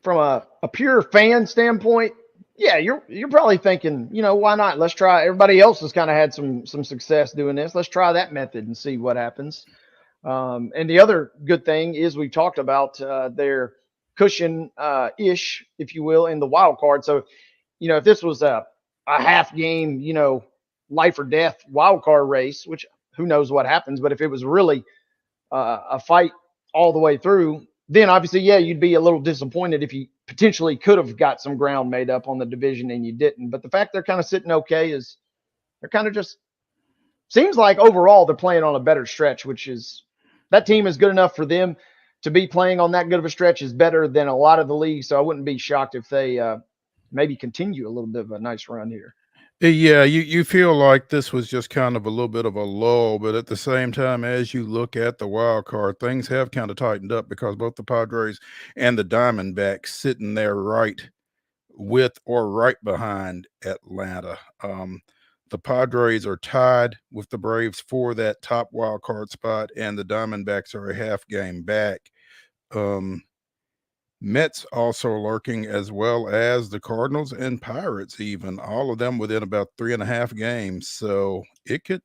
from a pure fan standpoint, yeah, you're probably thinking, why not? Let's try. Everybody else has kind of had some success doing this. Let's try that method and see what happens. And the other good thing is we talked about their cushion ish, if you will, in the wild card. So, if this was a half game, life or death wild card race, which who knows what happens, but if it was really a fight all the way through, then obviously, yeah, you'd be a little disappointed if you potentially could have got some ground made up on the division and you didn't. But the fact they're kind of sitting okay is they're kind of just seems like overall they're playing on a better stretch, which is that team is good enough for them to be playing on that good of a stretch is better than a lot of the league. So I wouldn't be shocked if they maybe continue a little bit of a nice run here. Yeah, you feel like this was just kind of a little bit of a lull, but at the same time, as you look at the wild card, things have kind of tightened up, because both the Padres and the Diamondbacks sitting there right with or right behind Atlanta. The Padres are tied with the Braves for that top wild card spot, and the Diamondbacks are a half game back. Mets also lurking, as well as the Cardinals and Pirates, even all of them within about 3.5 games. So it could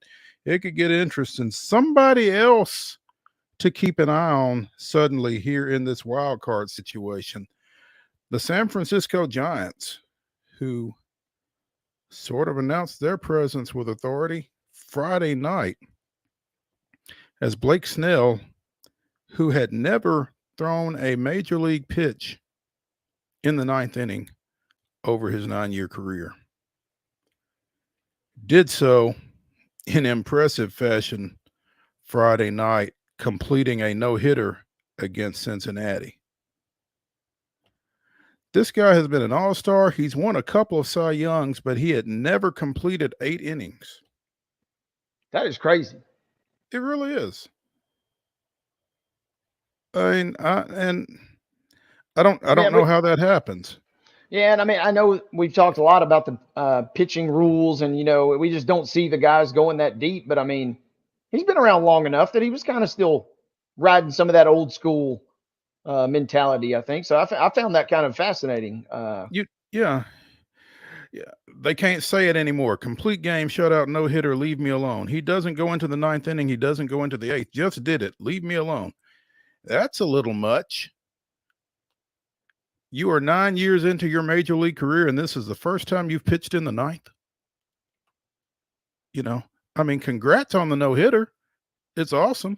get interesting. Somebody else to keep an eye on suddenly here in this wild card situation: the San Francisco Giants, who sort of announced their presence with authority Friday night, as Blake Snell, who had never thrown a major league pitch in the 9th inning over his 9-year career, did so in impressive fashion Friday night, completing a no-hitter against Cincinnati. This guy has been an all-star. He's won a couple of Cy Youngs, but he had never completed 8 innings. That is crazy. It really is. I mean, I don't know how that happens. Yeah, and I mean, I know we've talked a lot about the pitching rules, and we just don't see the guys going that deep. But I mean, he's been around long enough that he was kind of still riding some of that old school mentality, I think. So I found that kind of fascinating. Yeah. They can't say it anymore. Complete game, shutout, no hitter, leave me alone. He doesn't go into the 9th inning. He doesn't go into the 8th. Just did it. Leave me alone. That's a little much. You are 9 years into your major league career, and this is the first time you've pitched in the 9th. I mean, congrats on the no-hitter. It's awesome.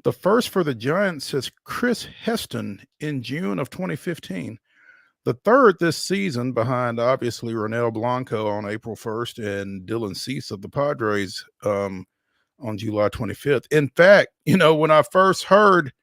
The first for the Giants is Chris Heston in June of 2015. The third this season, behind obviously Ronel Blanco on April 1st and Dylan Cease of the Padres on July 25th. In fact, when I first heard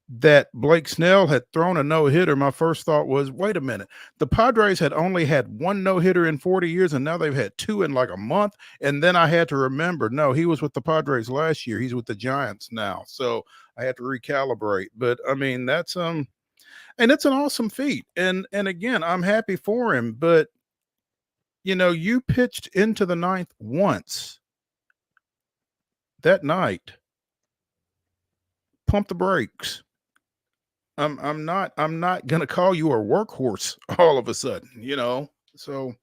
that Blake Snell had thrown a no-hitter, my first thought was, wait a minute. The Padres had only had one no-hitter in 40 years, and now they've had two in like a month. And then I had to remember, no, he was with the Padres last year. He's with the Giants now. So I had to recalibrate. But, I mean, that's and it's an awesome feat. And again, I'm happy for him. But, you pitched into the ninth once that night. Pump the brakes. I'm not gonna call you a workhorse all of a sudden, So,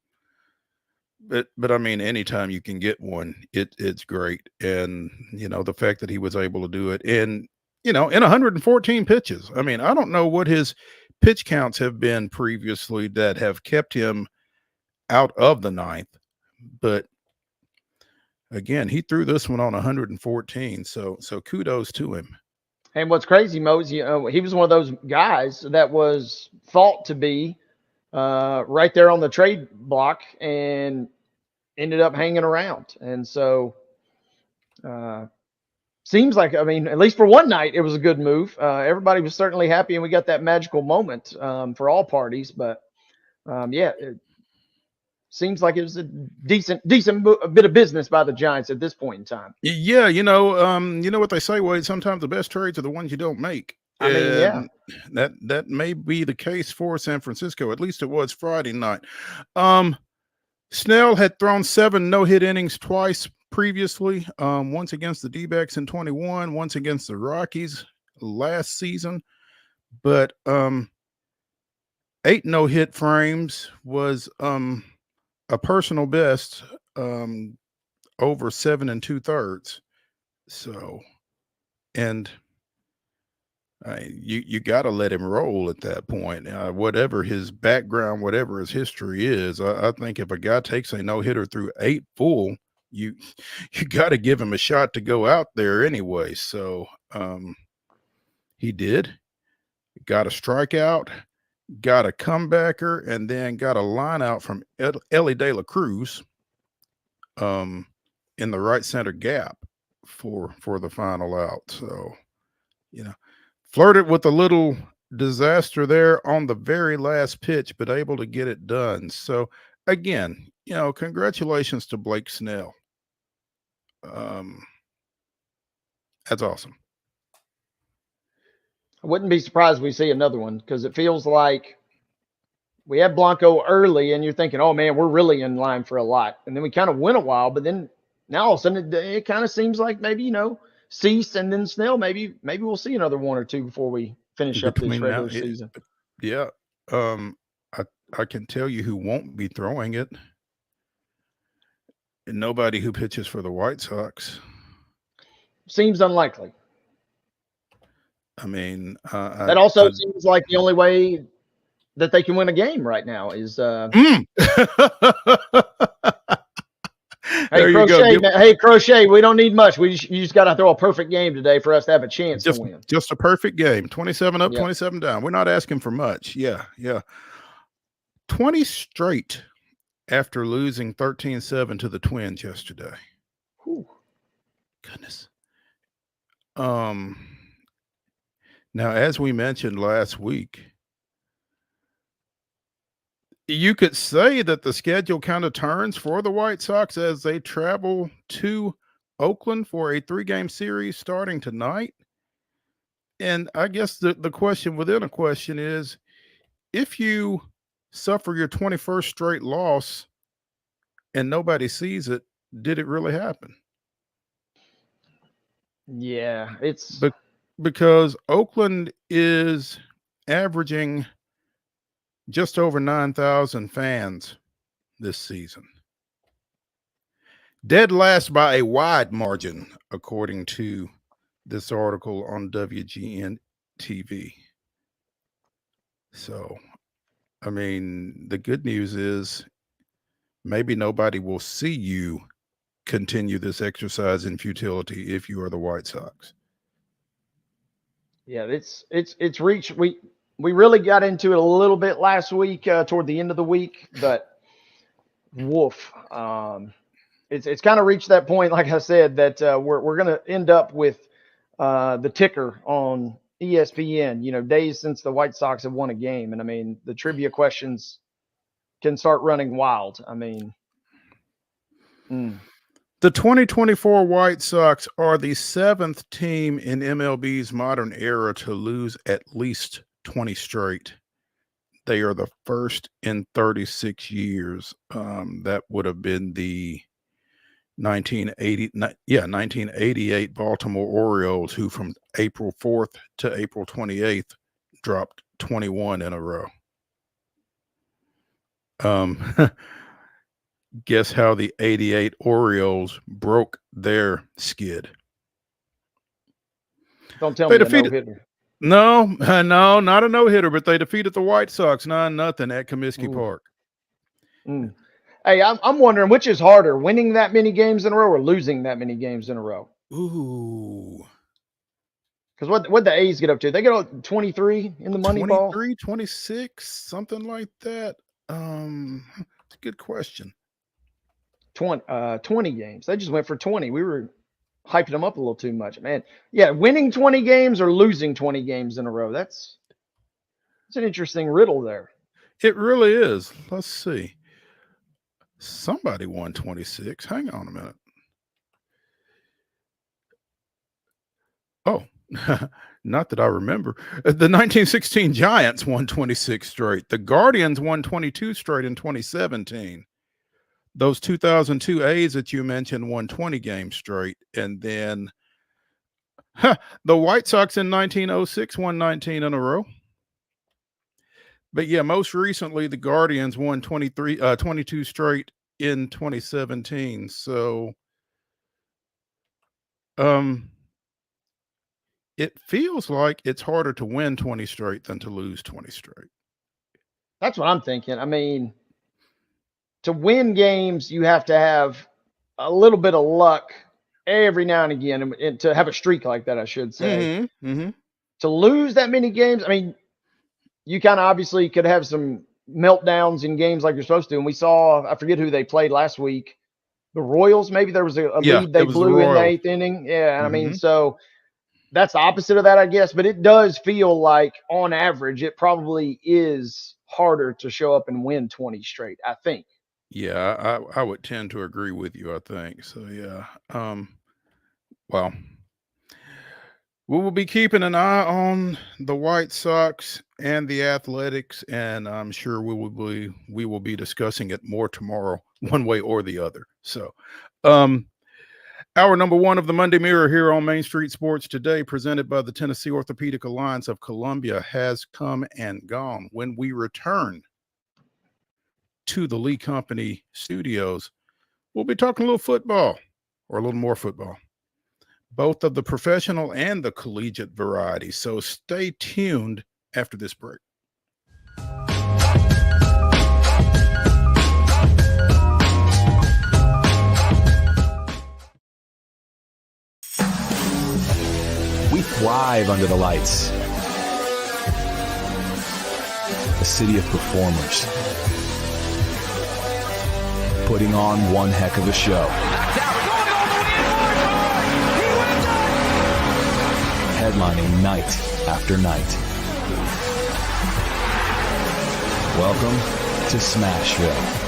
but I mean, anytime you can get one, it's great, and the fact that he was able to do it in 114 pitches. I mean, I don't know what his pitch counts have been previously that have kept him out of the ninth, but again, he threw this one on 114, so kudos to him. And what's crazy, Mo, is he was one of those guys that was thought to be right there on the trade block and ended up hanging around. And so seems like, I mean, at least for one night, it was a good move. Everybody was certainly happy, and we got that magical moment for all parties. But yeah, it seems like it was a decent bit of business by the Giants at this point in time. Yeah, you know what they say, Wade, sometimes the best trades are the ones you don't make. I mean, yeah. That may be the case for San Francisco. At least it was Friday night. Snell had thrown 7 no-hit innings twice previously, once against the D-backs in 21, once against the Rockies last season. But 8 no-hit frames was a personal best, over 7 2/3. So, and you got to let him roll at that point. Whatever his background, whatever his history is, I think if a guy takes a no-hitter through 8 full, you got to give him a shot to go out there anyway. So he did. Got a strikeout, got a comebacker, and then got a line out from Ellie De La Cruz in the right center gap for the final out. So, flirted with a little disaster there on the very last pitch, but able to get it done. So again, congratulations to Blake Snell. That's awesome. I wouldn't be surprised we see another one, because it feels like we had Blanco early and you're thinking, oh man, we're really in line for a lot. And then we kind of went a while, but then now all of a sudden it kind of seems like maybe, Cease and then Snell, maybe we'll see another one or two before we finish up this regular season. Yeah. I can tell you who won't be throwing it. And nobody who pitches for the White Sox. Seems unlikely. I mean, that also seems like the only way that they can win a game right now is Hey, Crochet, we don't need much. You just got to throw a perfect game today for us to have a chance to win. Just a perfect game. 27 up, 27 down. We're not asking for much. Yeah. 20 straight after losing 13-7 to the Twins yesterday. Whew. Goodness. Now, as we mentioned last week, you could say that the schedule kind of turns for the White Sox as they travel to Oakland for a 3-game series starting tonight. And I guess the question within a question is, if you suffer your 21st straight loss and nobody sees it, did it really happen? Yeah, it's because Oakland is averaging just over 9,000 fans this season. Dead last by a wide margin, according to this article on WGN TV. So, I mean, the good news is maybe nobody will see you continue this exercise in futility if you are the White Sox. Yeah, it's reached. We really got into it a little bit last week, toward the end of the week, but woof. it's kind of reached that point, like I said, that we're going to end up with the ticker on ESPN, days since the White Sox have won a game. And I mean, the trivia questions can start running wild. I mean, The 2024 White Sox are the 7th team in MLB's modern era to lose at least 20 straight. They are the first in 36 years. That would have been the 1988 Baltimore Orioles, who from April 4th to April 28th dropped 21 in a row. Guess how the 88 Orioles broke their skid? Don't tell me a no-hitter. No, not a no-hitter, but they defeated the White Sox 9-0 at Comiskey Park. Hey, I'm wondering which is harder, winning that many games in a row or losing that many games in a row? Ooh. Because what the A's get up to? They get up 23 in the money ball? 23, 26, something like that. It's a good question. 20 games. They just went for 20. We were hyping them up a little too much, man. Yeah, winning 20 games or losing 20 games in a row. That's an interesting riddle there. It really is. Let's see. Somebody won 26. Hang on a minute. Oh, not that I remember. The 1916 Giants won 26 straight. The Guardians won 22 straight in 2017. Those 2002 A's that you mentioned won 20 games straight. And then the White Sox in 1906 won 19 in a row. But yeah, most recently, the Guardians won 22 straight in 2017. So it feels like it's harder to win 20 straight than to lose 20 straight. That's what I'm thinking. I mean, to win games, you have to have a little bit of luck every now and again, and to have a streak like that, I should say. To lose that many games, I mean, you kind of obviously could have some meltdowns in games like you're supposed to. And we saw, I forget who they played last week, the Royals. Maybe there was a lead they blew in the 8th inning. Yeah, I mean, so that's the opposite of that, I guess. But it does feel like, on average, it probably is harder to show up and win 20 straight, I think. Yeah, I would tend to agree with you, I think. So, yeah. Well, we will be keeping an eye on the White Sox and the Athletics, and I'm sure we will be discussing it more tomorrow, one way or the other. So, hour number 1 of the Monday Mirror here on Main Street Sports Today, presented by the Tennessee Orthopedic Alliance of Columbia, has come and gone. When we return to the Lee Company studios, we'll be talking a little football, or a little more football, both of the professional and the collegiate variety. So stay tuned after this break. We thrive under the lights. A city of performers, putting on one heck of a show. Headlining night after night. Welcome to Smashville.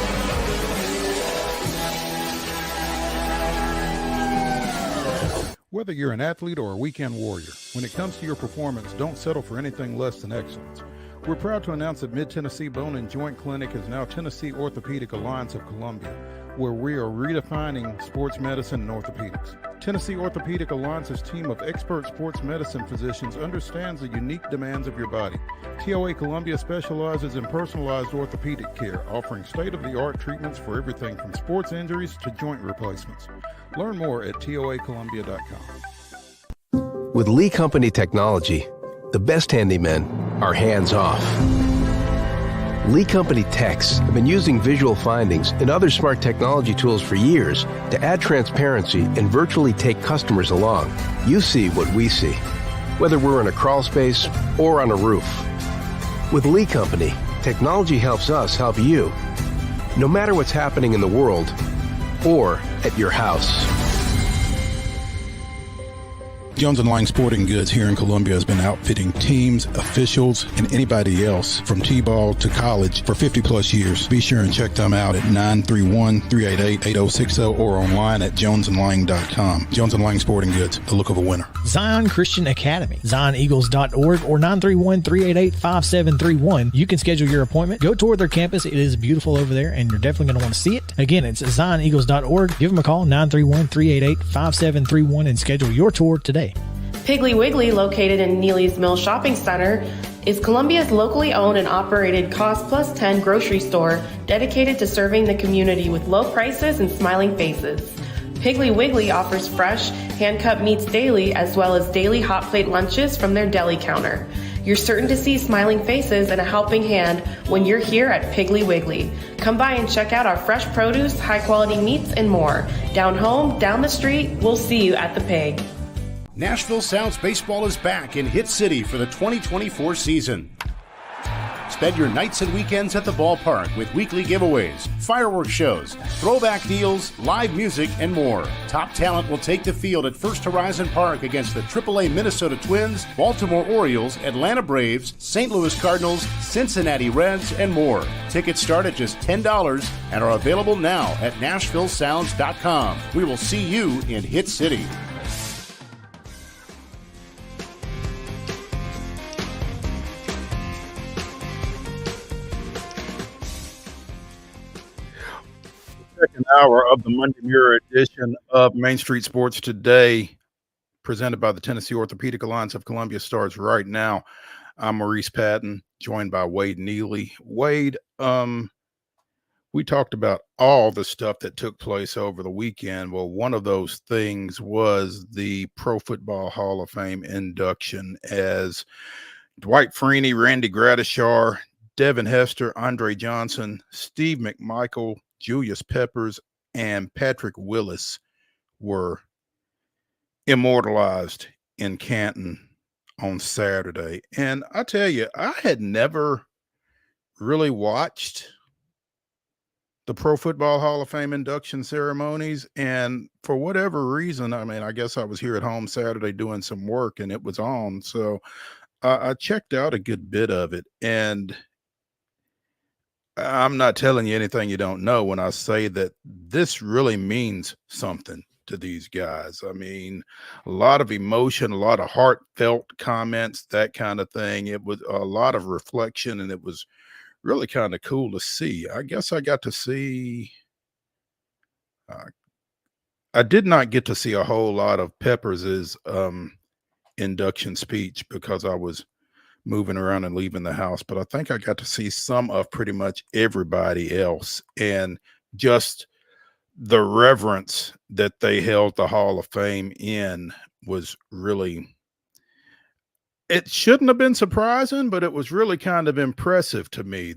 Whether you're an athlete or a weekend warrior, when it comes to your performance, don't settle for anything less than excellence. We're proud to announce that Mid-Tennessee Bone and Joint Clinic is now Tennessee Orthopedic Alliance of Columbia, where we are redefining sports medicine and orthopedics. Tennessee Orthopedic Alliance's team of expert sports medicine physicians understands the unique demands of your body. TOA Columbia specializes in personalized orthopedic care, offering state-of-the-art treatments for everything from sports injuries to joint replacements. Learn more at toacolumbia.com. With Lee Company technology, the best handymen are hands-off. Lee Company techs have been using visual findings and other smart technology tools for years to add transparency and virtually take customers along. You see what we see, whether we're in a crawl space or on a roof. With Lee Company, technology helps us help you. No matter what's happening in the world, or at your house. Jones & Lang Sporting Goods here in Columbia has been outfitting teams, officials, and anybody else from T-ball to college for 50-plus years. Be sure and check them out at 931-388-8060 or online at jonesandlang.com. Jones & Lang Sporting Goods, the look of a winner. Zion Christian Academy, zioneagles.org or 931-388-5731. You can schedule your appointment. Go tour their campus. It is beautiful over there, and you're definitely going to want to see it. Again, it's zioneagles.org. Give them a call, 931-388-5731, and schedule your tour today. Piggly Wiggly, located in Neely's Mill Shopping Center, is Columbia's locally owned and operated Cost Plus 10 grocery store dedicated to serving the community with low prices and smiling faces. Piggly Wiggly offers fresh, hand-cut meats daily, as well as daily hot plate lunches from their deli counter. You're certain to see smiling faces and a helping hand when you're here at Piggly Wiggly. Come by and check out our fresh produce, high-quality meats, and more. Down home, down the street, we'll see you at the Pig. Nashville Sounds Baseball is back in Hit City for the 2024 season. Spend your nights and weekends at the ballpark with weekly giveaways, fireworks shows, throwback deals, live music, and more. Top talent will take the field at First Horizon Park against the AAA Minnesota Twins, Baltimore Orioles, Atlanta Braves, St. Louis Cardinals, Cincinnati Reds, and more. Tickets start at just $10 and are available now at NashvilleSounds.com. We will see you in Hit City. Second hour of the Monday Mirror edition of Main Street Sports Today, presented by the Tennessee Orthopedic Alliance of Columbia, starts right now. I'm Maurice Patton, joined by Wade Neely. Wade, we talked about all the stuff that took place over the weekend. Well, one of those things was the Pro Football Hall of Fame induction, as Dwight Freeney, Randy Gradishar, Devin Hester, Andre Johnson, Steve McMichael, Julius Peppers, and Patrick Willis were immortalized in Canton on Saturday. And I tell you, I had never really watched the Pro Football Hall of Fame induction ceremonies. And for whatever reason, I mean, I guess I was here at home Saturday doing some work and it was on. So I checked out a good bit of it. And I'm not telling you anything you don't know when I say that this really means something to these guys. I mean, a lot of emotion, a lot of heartfelt comments, that kind of thing. It was a lot of reflection, and it was really kind of cool to see. I guess I got to see, I did not get to see a whole lot of Peppers's induction speech because I was moving around and leaving the house, but I think I got to see some of pretty much everybody else, and just the reverence that they held the Hall of Fame in was really, it shouldn't have been surprising, but it was really kind of impressive to me,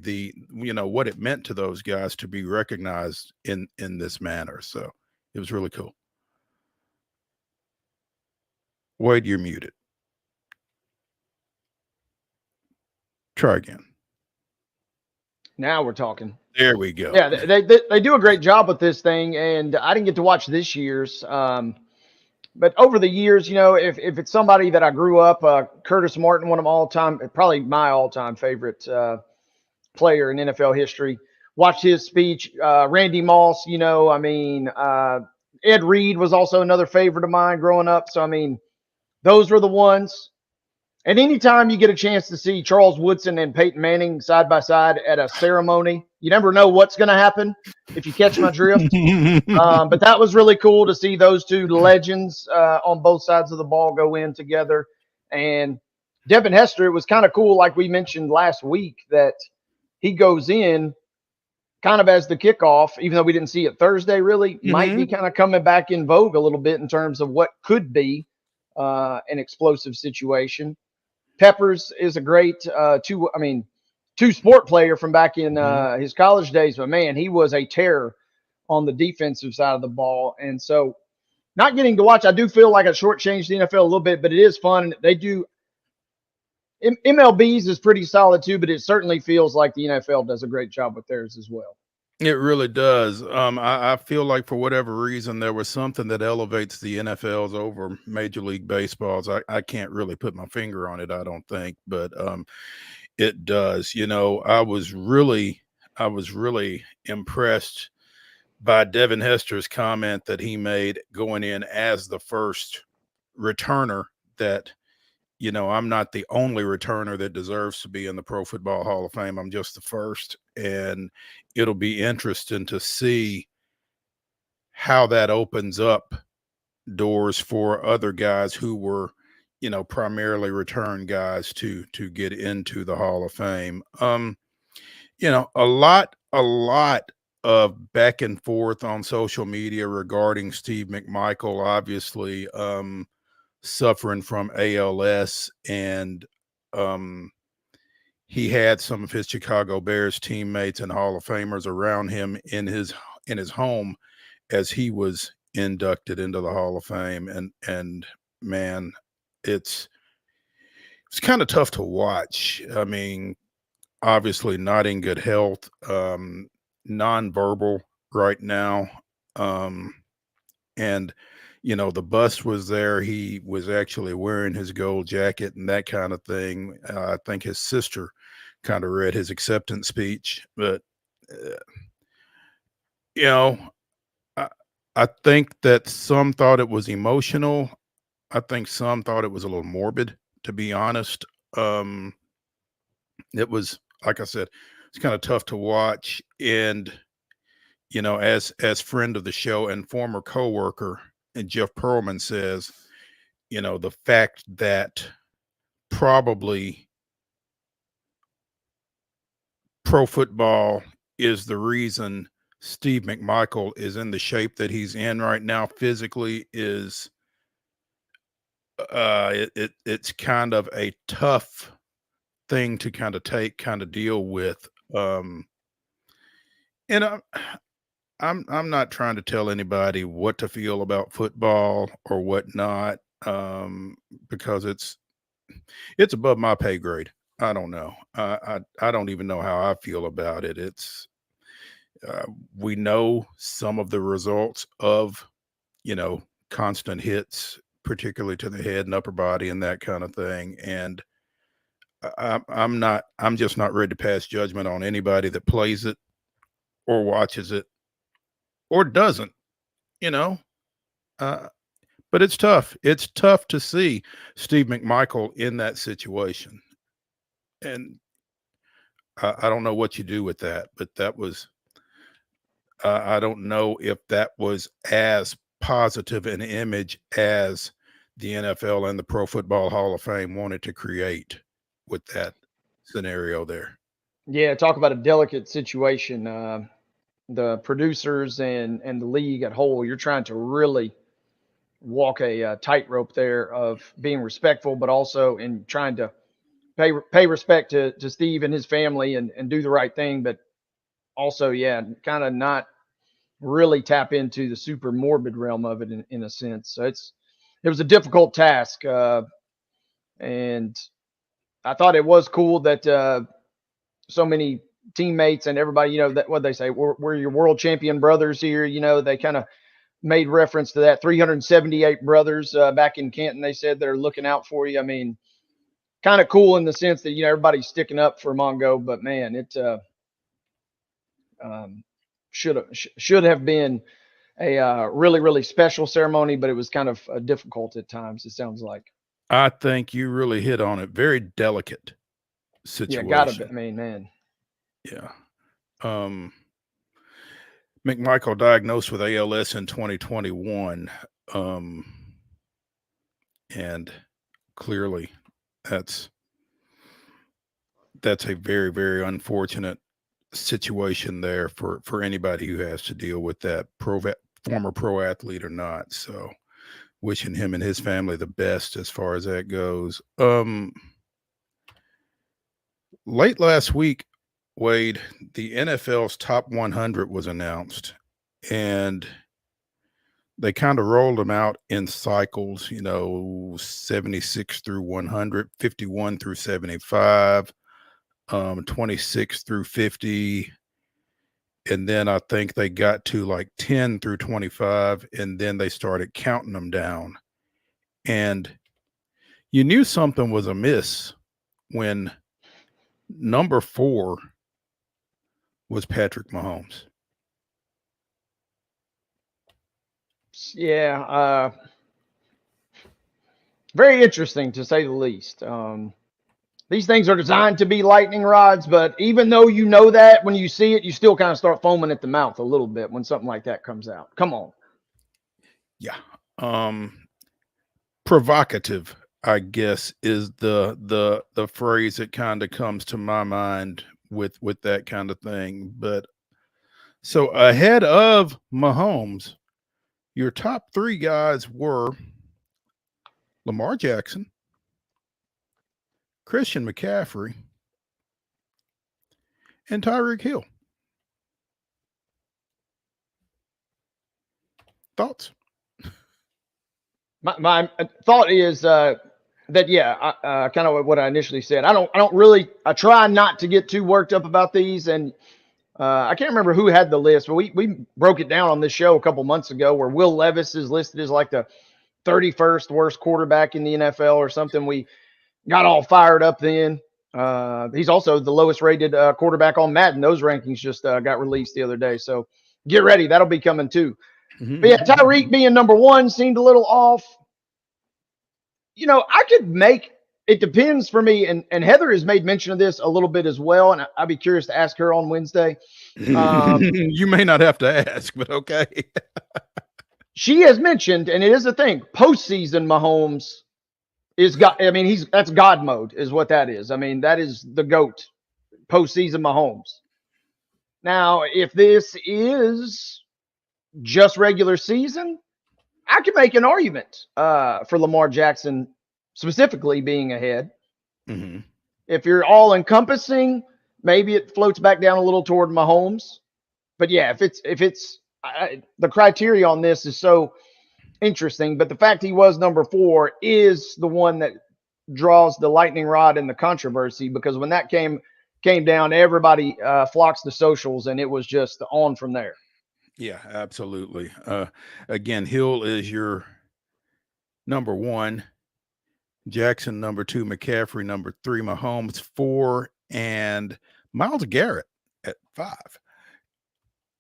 what it meant to those guys to be recognized in this manner. So it was really cool. Wade, you're muted. Try again. Now we're talking. There we go. Yeah, they do a great job with this thing, and I didn't get to watch this year's. But over the years, if it's somebody that I grew up, Curtis Martin, one of my all-time, probably my all-time favorite player in NFL history, watched his speech. Randy Moss, Ed Reed was also another favorite of mine growing up. So, those were the ones. And anytime you get a chance to see Charles Woodson and Peyton Manning side by side at a ceremony, you never know what's going to happen, if you catch my drift. But that was really cool to see those two legends on both sides of the ball go in together. And Devin Hester, it was kind of cool, like we mentioned last week, that he goes in kind of as the kickoff, even though we didn't see it Thursday, really might be kind of coming back in vogue a little bit in terms of what could be an explosive situation. Peppers is a great two-sport player from back in his college days, but man, he was a terror on the defensive side of the ball. And so not getting to watch, I do feel like I shortchanged the NFL a little bit, but it is fun. They do. MLB's is pretty solid too, but it certainly feels like the NFL does a great job with theirs as well. It really does. I feel like for whatever reason, there was something that elevates the NFLs over Major League Baseballs. I can't really put my finger on it, I don't think, but it does. You know, I was really impressed by Devin Hester's comment that he made going in as the first returner that, you know, I'm not the only returner that deserves to be in the Pro Football Hall of Fame. I'm just the first. And it'll be interesting to see how that opens up doors for other guys who were, you know, primarily return guys to get into the Hall of Fame. You know, a lot of back and forth on social media regarding Steve McMichael, obviously suffering from ALS, and um he had some of his Chicago Bears teammates and Hall of Famers around him in his home as he was inducted into the Hall of Fame, and man, it's it's kind of tough to watch. I mean, obviously not in good health, nonverbal right now, um, and you know the bust was there. He was actually wearing his gold jacket and that kind of thing. I think his sister kind of read his acceptance speech, but uh, you know, I, I think that some thought it was emotional. I think some thought it was a little morbid, to be honest. Um, it was, like I said, it's kind of tough to watch. And, you know, as friend of the show and former coworker, and Jeff Pearlman says, you know, the fact that probably pro football is the reason Steve McMichael is in the shape that he's in right now physically is it's kind of a tough thing to kind of take, kind of deal with. Um, and I'm not trying to tell anybody what to feel about football or whatnot, because it's above my pay grade. I don't know. I don't even know how I feel about it. It's we know some of the results of, you know, constant hits, particularly to the head and upper body and that kind of thing. And I'm not. I'm just not ready to pass judgment on anybody that plays it or watches it or doesn't. You know, uh, but it's tough. It's tough to see Steve McMichael in that situation, and I don't know what you do with that. But that was. I don't know if that was as positive an image as the NFL and the Pro Football Hall of Fame wanted to create with that scenario there. Yeah, talk about a delicate situation. The producers and the league at whole, you're trying to really walk a, tightrope there of being respectful, but also in trying to pay respect to Steve and his family and do the right thing, but also, yeah, kind of not really tap into the super morbid realm of it in a sense. So it was a difficult task, and I thought it was cool that so many teammates and everybody, you know, that what they say, we're your world champion brothers here. You know, they kind of made reference to that 378 brothers back in Canton. They said they're looking out for you. I mean, kind of cool in the sense that, you know, everybody's sticking up for Mongo, but man, it um, should have been a really, really special ceremony, but it was kind of difficult at times. It sounds like. I think you really hit on it. Very delicate Yeah, gotta be. situation. I mean, man. Yeah. Um, McMichael diagnosed with ALS in 2021. Um, and clearly that's that's a very, very unfortunate situation there for anybody who has to deal with that former pro athlete or not. So wishing him and his family the best as far as that goes. Late last week, Wade, the NFL's top 100 was announced, and they kind of rolled them out in cycles, you know, 76 through 100, 51 through 75, 26 through 50, And then I think they got to like 10 through 25, and then they started counting them down. And you knew something was amiss when number 4 was Patrick Mahomes. Yeah. Very interesting, to say the least. These things are designed to be lightning rods, but even though you know that, when you see it, you still kind of start foaming at the mouth a little bit when something like that comes out. Come on. Yeah. Provocative, I guess, is the phrase that kind of comes to my mind with that kind of thing. But so ahead of Mahomes, your top 3 guys were Lamar Jackson, Christian McCaffrey, and Tyreek Hill. Thoughts? My thought is that, yeah, kind of what I initially said. I try not to get too worked up about these. And I can't remember who had the list, but we broke it down on this show a couple months ago, where Will Levis is listed as like the 31st worst quarterback in the NFL or something. We got all fired up then. He's also the lowest rated quarterback on Madden. Those rankings just got released the other day. So get ready. That'll be coming too. Mm-hmm. But yeah, Tyreek being number 1 seemed a little off. You know, I could make it, depends for me. And Heather has made mention of this a little bit as well. And I'd be curious to ask her on Wednesday. You may not have to ask, but okay. She has mentioned, and it is a thing, postseason Mahomes is God. I mean, that's God mode is what that is. I mean, that is the GOAT, postseason Mahomes. Now, if this is just regular season, I can make an argument for Lamar Jackson specifically being ahead. Mm-hmm. If you're all encompassing, maybe it floats back down a little toward Mahomes. But yeah, if it's the criteria on this is so interesting. But the fact he was number 4 is the one that draws the lightning rod and the controversy, because when that came down, everybody flocks to socials, and it was just on from there. Yeah, absolutely. Again, Hill is your number 1, Jackson number 2, McCaffrey number 3, Mahomes 4, and Myles Garrett at 5.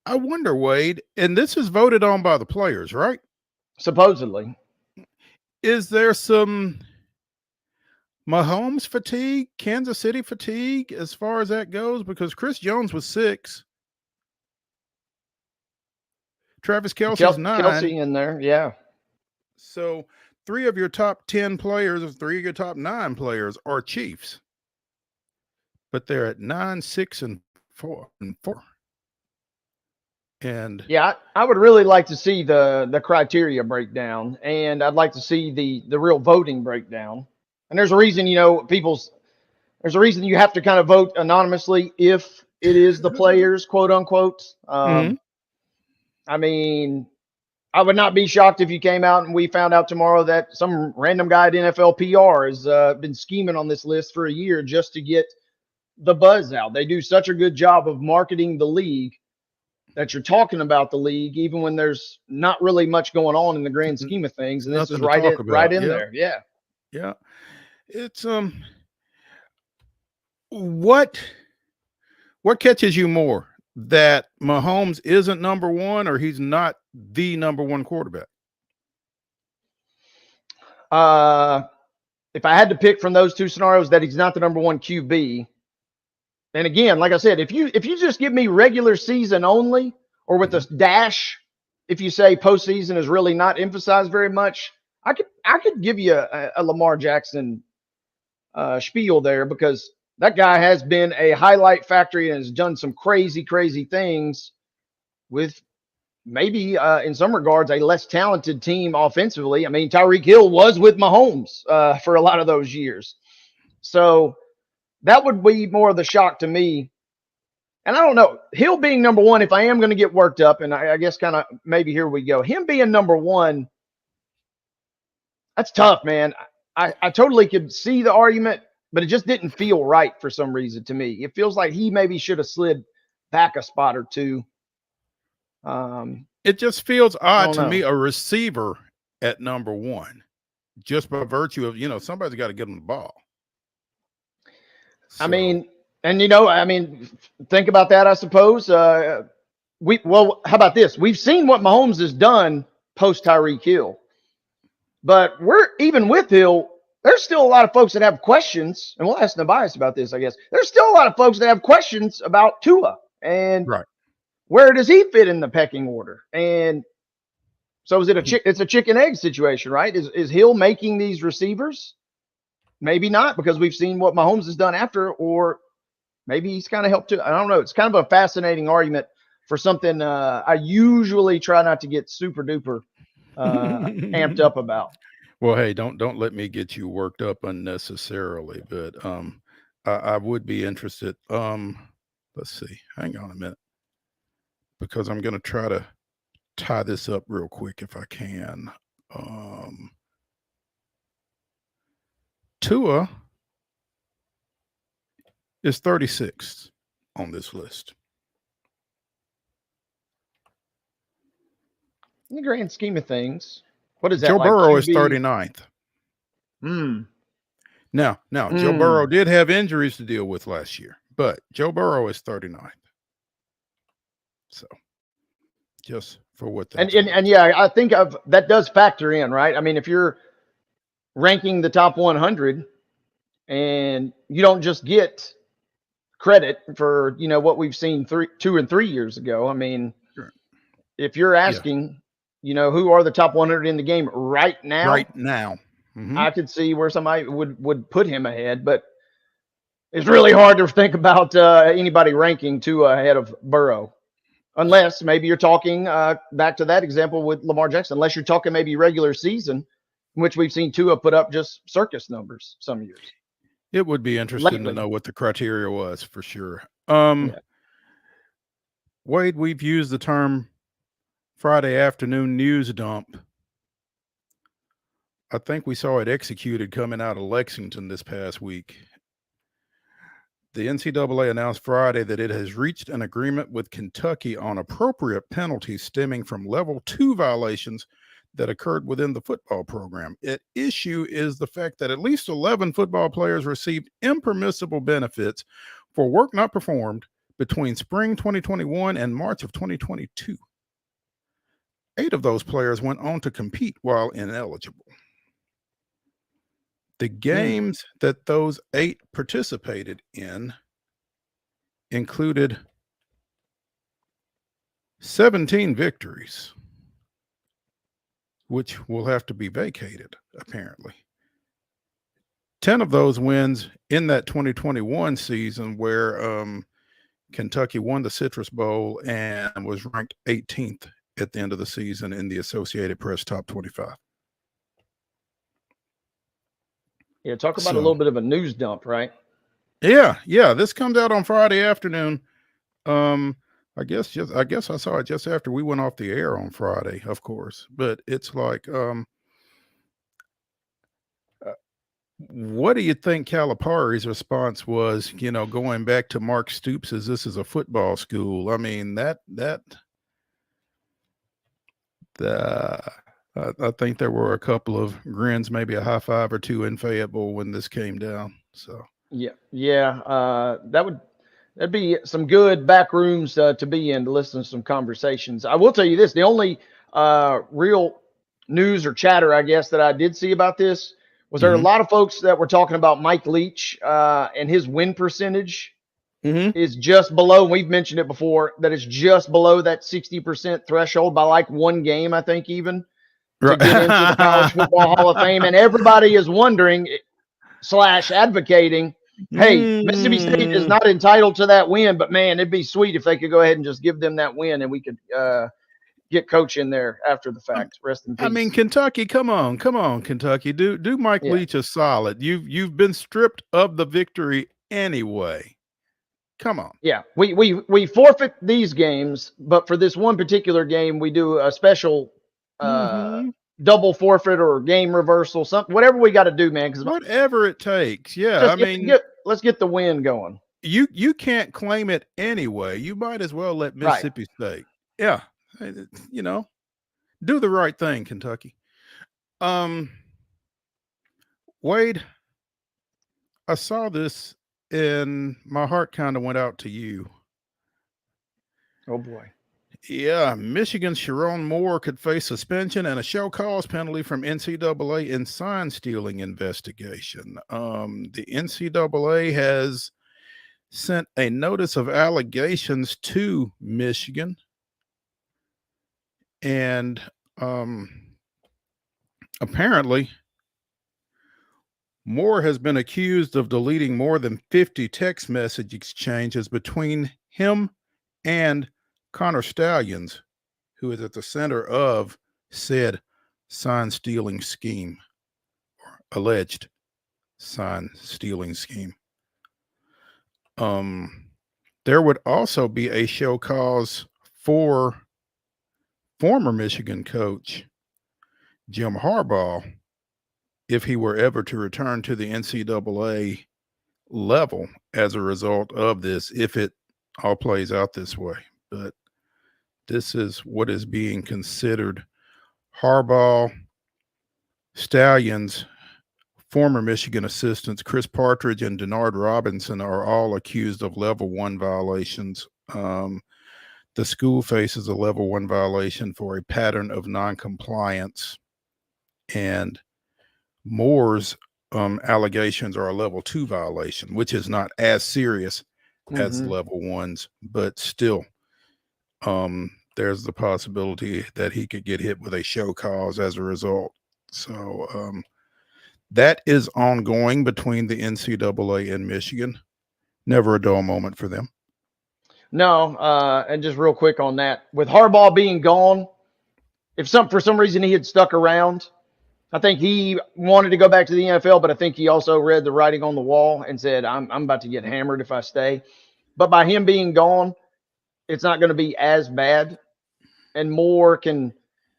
I wonder, Wade, and this is voted on by the players, right? Supposedly. Is there some Mahomes fatigue, Kansas City fatigue as far as that goes? Because Chris Jones was 6. Travis Kelce's 9. Kelce in there, yeah. So 3 of your top 10 players, or 3 of your top 9 players are Chiefs. But they're at 9, 6, and 4. And yeah, I would really like to see the criteria breakdown, and I'd like to see the real voting breakdown. And there's a reason, you know, there's a reason you have to kind of vote anonymously if it is the players, quote unquote. I mean, I would not be shocked if you came out and we found out tomorrow that some random guy at NFL PR has been scheming on this list for a year just to get the buzz out. They do such a good job of marketing the league that you're talking about the league, even when there's not really much going on in the grand scheme of things. And this is right in there. Yeah. Yeah. It's, what catches you more, that Mahomes isn't number 1 or he's not the number 1 quarterback? If I had to pick from those 2 scenarios, that he's not the number 1 QB. And again, like I said, if you just give me regular season only, or with a dash, if you say postseason is really not emphasized very much, I could give you a Lamar Jackson spiel there, because that guy has been a highlight factory and has done some crazy, crazy things with maybe in some regards a less talented team offensively. I mean, Tyreek Hill was with Mahomes for a lot of those years. So that would be more of the shock to me. And I don't know, Hill being number 1, if I am going to get worked up, and I guess kind of maybe here we go, him being number 1, that's tough, man. I totally could see the argument, but it just didn't feel right for some reason to me. It feels like he maybe should have slid back a spot or 2. It just feels odd to know. me, a receiver at number 1, just by virtue of, somebody's got to get him the ball. I mean, and think about that, I suppose. How about this? We've seen what Mahomes has done post Tyreek Hill, but even with Hill, there's still a lot of folks that have questions, and we'll ask NUBYJAS about this, I guess. There's still a lot of folks that have questions about Tua and where does he fit in the pecking order? And so is it it's a chicken egg situation, right? Is Hill making these receivers? Maybe not, because we've seen what Mahomes has done after, or maybe he's kind of helped too. I don't know. It's kind of a fascinating argument for something I usually try not to get super duper amped up about. Well, hey, don't let me get you worked up unnecessarily, but I would be interested. Let's see. Hang on a minute, because I'm going to try to tie this up real quick if I can. Tua is 36th on this list. In the grand scheme of things, what is that? Joe like Burrow QB? is 39th. Now, Joe Burrow did have injuries to deal with last year, but Joe Burrow is 39th. So, just for what that and yeah, I think that does factor in, right? I mean, if you're ranking the top 100, and you don't just get credit for what we've seen 2 and 3 years ago. I mean, if you're asking, who are the top 100 in the game right now? Right now, I could see where somebody would put him ahead, but it's really hard to think about anybody ranking Tua ahead of Burrow, unless maybe you're talking back to that example with Lamar Jackson. Unless you're talking maybe regular season, in which we've seen Tua put up just circus numbers some years. It would be interesting to know what the criteria was for sure. Wade, we've used the term Friday afternoon news dump. I think we saw it executed coming out of Lexington this past week. The NCAA announced Friday that it has reached an agreement with Kentucky on appropriate penalties stemming from level 2 violations that occurred within the football program. At issue is the fact that at least 11 football players received impermissible benefits for work not performed between spring 2021 and March of 2022. 8 of those players went on to compete while ineligible. The games that those 8 participated in included 17 victories, which will have to be vacated, apparently. 10 of those wins in that 2021 season where Kentucky won the Citrus Bowl and was ranked 18th at the end of the season in the Associated Press Top 25. Yeah, talk about a little bit of a news dump, right? Yeah. This comes out on Friday afternoon. I guess I saw it just after we went off the air on Friday, of course. But it's like, what do you think Calipari's response was? Going back to Mark Stoops, as this is a football school. I mean, I think there were a couple of grins, maybe a high five or two in Fayetteville when this came down. So that'd be some good back rooms to be in to listen to some conversations. I will tell you this: the only real news or chatter, I guess, that I did see about this was there are a lot of folks that were talking about Mike Leach and his win percentage is just below. We've mentioned it before that it's just below that 60% threshold by like one game, I think, even to get into the College Football Hall of Fame. And everybody is wondering / advocating, hey, Mississippi State is not entitled to that win, but man, it'd be sweet if they could go ahead and just give them that win and we could get Coach in there after the fact. Rest in peace. I mean, Kentucky, come on, Kentucky. Do Mike Leach a solid. You've been stripped of the victory anyway. Come on. Yeah, we forfeit these games, but for this one particular game, we do a special double forfeit or game reversal, something, whatever we got to do, man. Because whatever it takes. Yeah, let's get the win going. You can't claim it anyway. You might as well let Mississippi State. Yeah, You know, do the right thing, Kentucky. Wade, I saw this and my heart kind of went out to you. Oh boy. Yeah, Michigan's Sharon Moore could face suspension and a show cause penalty from NCAA in sign stealing investigation. The NCAA has sent a notice of allegations to Michigan, and apparently Moore has been accused of deleting more than 50 text message exchanges between him and Connor Stallions, who is at the center of said sign stealing scheme, or alleged sign stealing scheme. There would also be a show cause for former Michigan coach Jim Harbaugh if he were ever to return to the NCAA level as a result of this, if it all plays out this way. But this is what is being considered. Harbaugh, Stallions, former Michigan assistants Chris Partridge and Denard Robinson are all accused of level 1 violations. The school faces a level 1 violation for a pattern of noncompliance, and Moore's allegations are a level 2 violation, which is not as serious as level 1s, but still, there's the possibility that he could get hit with a show cause as a result. So that is ongoing between the NCAA and Michigan. Never a dull moment for them. No, and just real quick on that, with Harbaugh being gone, if for some reason he had stuck around, I think he wanted to go back to the NFL, but I think he also read the writing on the wall and said, I'm about to get hammered if I stay. But by him being gone, it's not going to be as bad. And Moore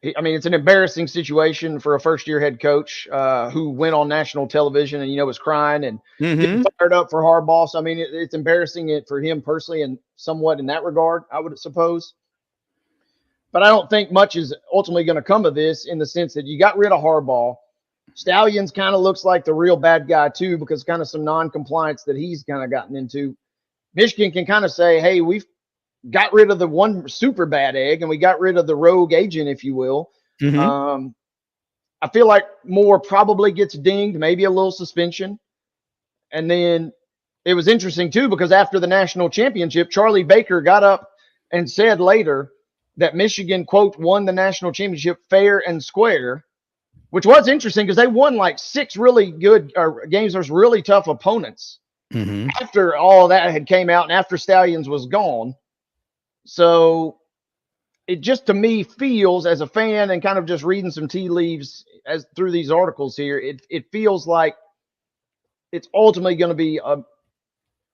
it's an embarrassing situation for a first-year head coach who went on national television and, was crying and getting fired up for Harbaugh. So, it's embarrassing for him personally and somewhat in that regard, I would suppose. But I don't think much is ultimately going to come of this, in the sense that you got rid of Harbaugh. Stallions kind of looks like the real bad guy too, because kind of some non-compliance that he's kind of gotten into. Michigan can kind of say, hey, we've got rid of the one super bad egg and we got rid of the rogue agent, if you will. I feel like Moore probably gets dinged, maybe a little suspension. And then it was interesting too, because after the national championship, Charlie Baker got up and said later that Michigan, quote, won the national championship fair and square, which was interesting because they won like 6 really good games versus really tough opponents after all that had came out and after Stallions was gone. So it just, to me, feels, as a fan and kind of just reading some tea leaves as through these articles here, it feels like it's ultimately going to be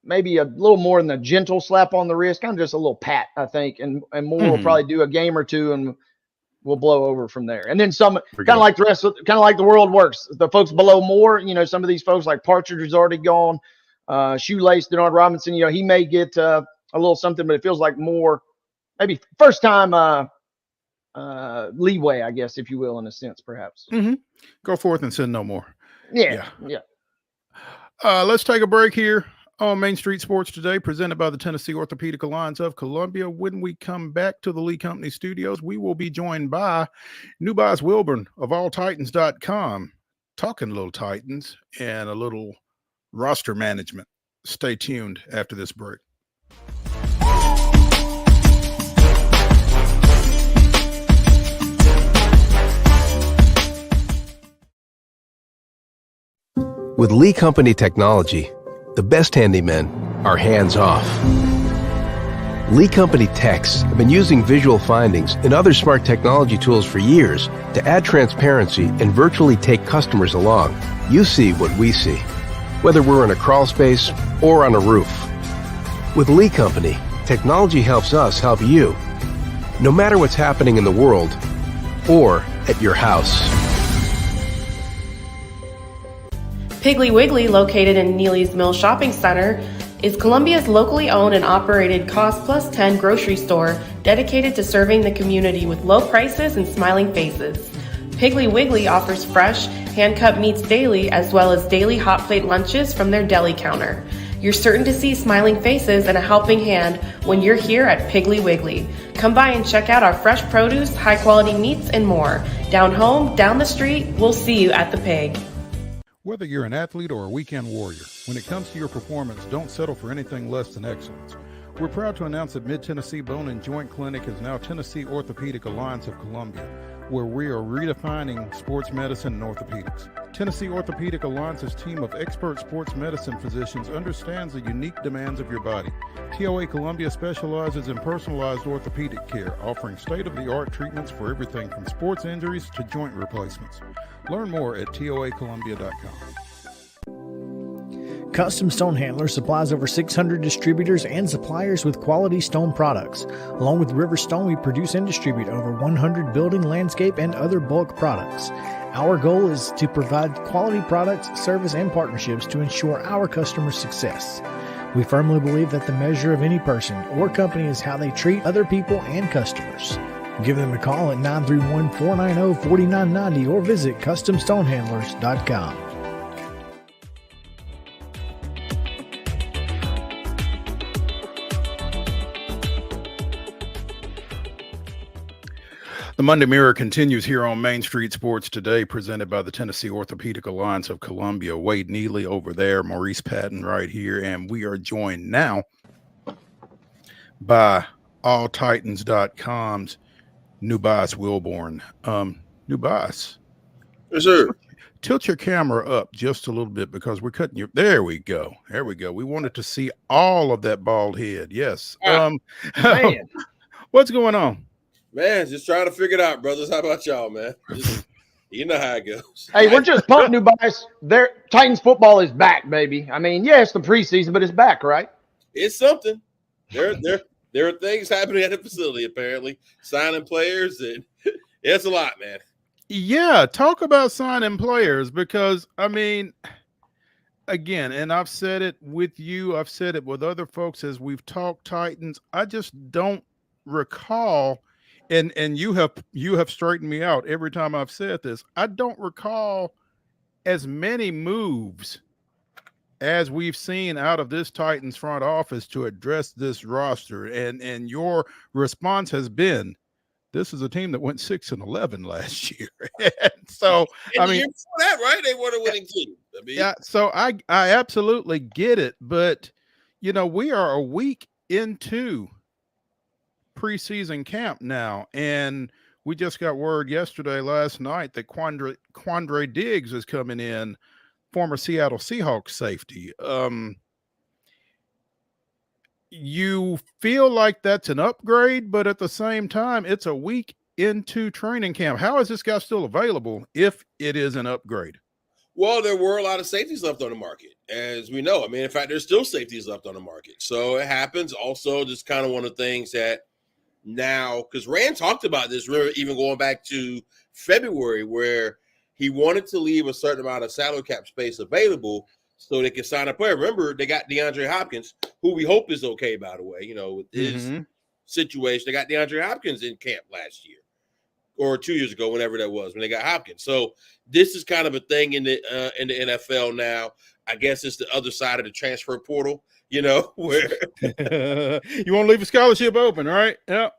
maybe a little more than a gentle slap on the wrist, kind of just a little pat, I think. And Moore will probably do a game or two and we'll blow over from there. And then some, kind of like the world works. The folks below Moore, some of these folks like Partridge is already gone. Shoelace, Denard Robinson, he may get a little something, but it feels like Moore, maybe first time leeway, I guess, if you will, in a sense, perhaps. Go forth and sin no more. Yeah. Let's take a break here on Main Street Sports Today, presented by the Tennessee Orthopedic Alliance of Columbia. When we come back to the Lee Company studios, we will be joined by NUBYJAS Wilburn of AllTitans.com, talking a little Titans and a little roster management. Stay tuned after this break. With Lee Company technology, the best handymen are hands-off. Lee Company techs have been using visual findings and other smart technology tools for years to add transparency and virtually take customers along. You see what we see, whether we're in a crawl space or on a roof. With Lee Company, technology helps us help you, no matter what's happening in the world or at your house. Piggly Wiggly, located in Neely's Mill Shopping Center, is Columbia's locally owned and operated Cost Plus 10 grocery store dedicated to serving the community with low prices and smiling faces. Piggly Wiggly offers fresh, hand-cut meats daily as well as daily hot plate lunches from their deli counter. You're certain to see smiling faces and a helping hand when you're here at Piggly Wiggly. Come by and check out our fresh produce, high-quality meats, and more. Down home, down the street, we'll see you at the Pig. Whether you're an athlete or a weekend warrior, when it comes to your performance, don't settle for anything less than excellence. We're proud to announce that Mid-Tennessee Bone and Joint Clinic is now Tennessee Orthopedic Alliance of Columbia, where we are redefining sports medicine and orthopedics. Tennessee Orthopedic Alliance's team of expert sports medicine physicians understands the unique demands of your body. TOA Columbia specializes in personalized orthopedic care, offering state-of-the-art treatments for everything from sports injuries to joint replacements. Learn more at toacolumbia.com. Custom Stone Handler supplies over 600 distributors and suppliers with quality stone products. Along with River Stone, we produce and distribute over 100 building, landscape, and other bulk products. Our goal is to provide quality products, service, and partnerships to ensure our customers' success. We firmly believe that the measure of any person or company is how they treat other people and customers. Give them a call at 931-490-4990 or visit CustomStonehandlers.com. The Monday Mirror continues here on Main Street Sports Today, presented by the Tennessee Orthopedic Alliance of Columbia. Wade Neely over there, Maurice Patton right here, and we are joined now by AllTitans.com's NUBYJAS WILBORN. NUBYJAS. Yes, sir. Tilt your camera up just a little bit because we're cutting you. There we go. There we go. We wanted to see all of that bald head. Yes. Man. What's going on? Man, just trying to figure it out, brothers. How about y'all, man? You know how it goes. Hey, we're just pumped, new guys. Titans football is back, baby. I mean, yeah, it's the preseason, but it's back, right? It's something. There are things happening at the facility, apparently. Signing players, and it's a lot, man. Yeah, talk about signing players because, I mean, again, and I've said it with you, I've said it with other folks as we've talked Titans. I just don't recall, and you have straightened me out every time I've said this. I don't recall as many moves as we've seen out of this Titans front office to address this roster. And your response has been, this is a team that went 6-11 last year. So, and I mean, year before that, right? They were a winning team. I mean, yeah. So I absolutely get it, but you know, we are a week into preseason camp now, and we just got word last night that Quandre Diggs is coming in, former Seattle Seahawks safety. You feel like that's an upgrade, but at the same time, it's a week into training camp. How is this guy still available if it is an upgrade? well, there were a lot of safeties left on the market, as we know. I mean, in fact, there's still safeties left on the market. So it happens. Also, just kind of one of the things that now, because Rand talked about this, even going back to February, where he wanted to leave a certain amount of salary cap space available so they could sign a player. Remember, they got DeAndre Hopkins, who we hope is okay, by the way, you know, with his situation. They got DeAndre Hopkins in camp last year or 2 years ago, whenever that was, when they got Hopkins. So this is kind of a thing in the NFL now. I guess it's the other side of the transfer portal, you know, where you want to leave a scholarship open, right? Yeah.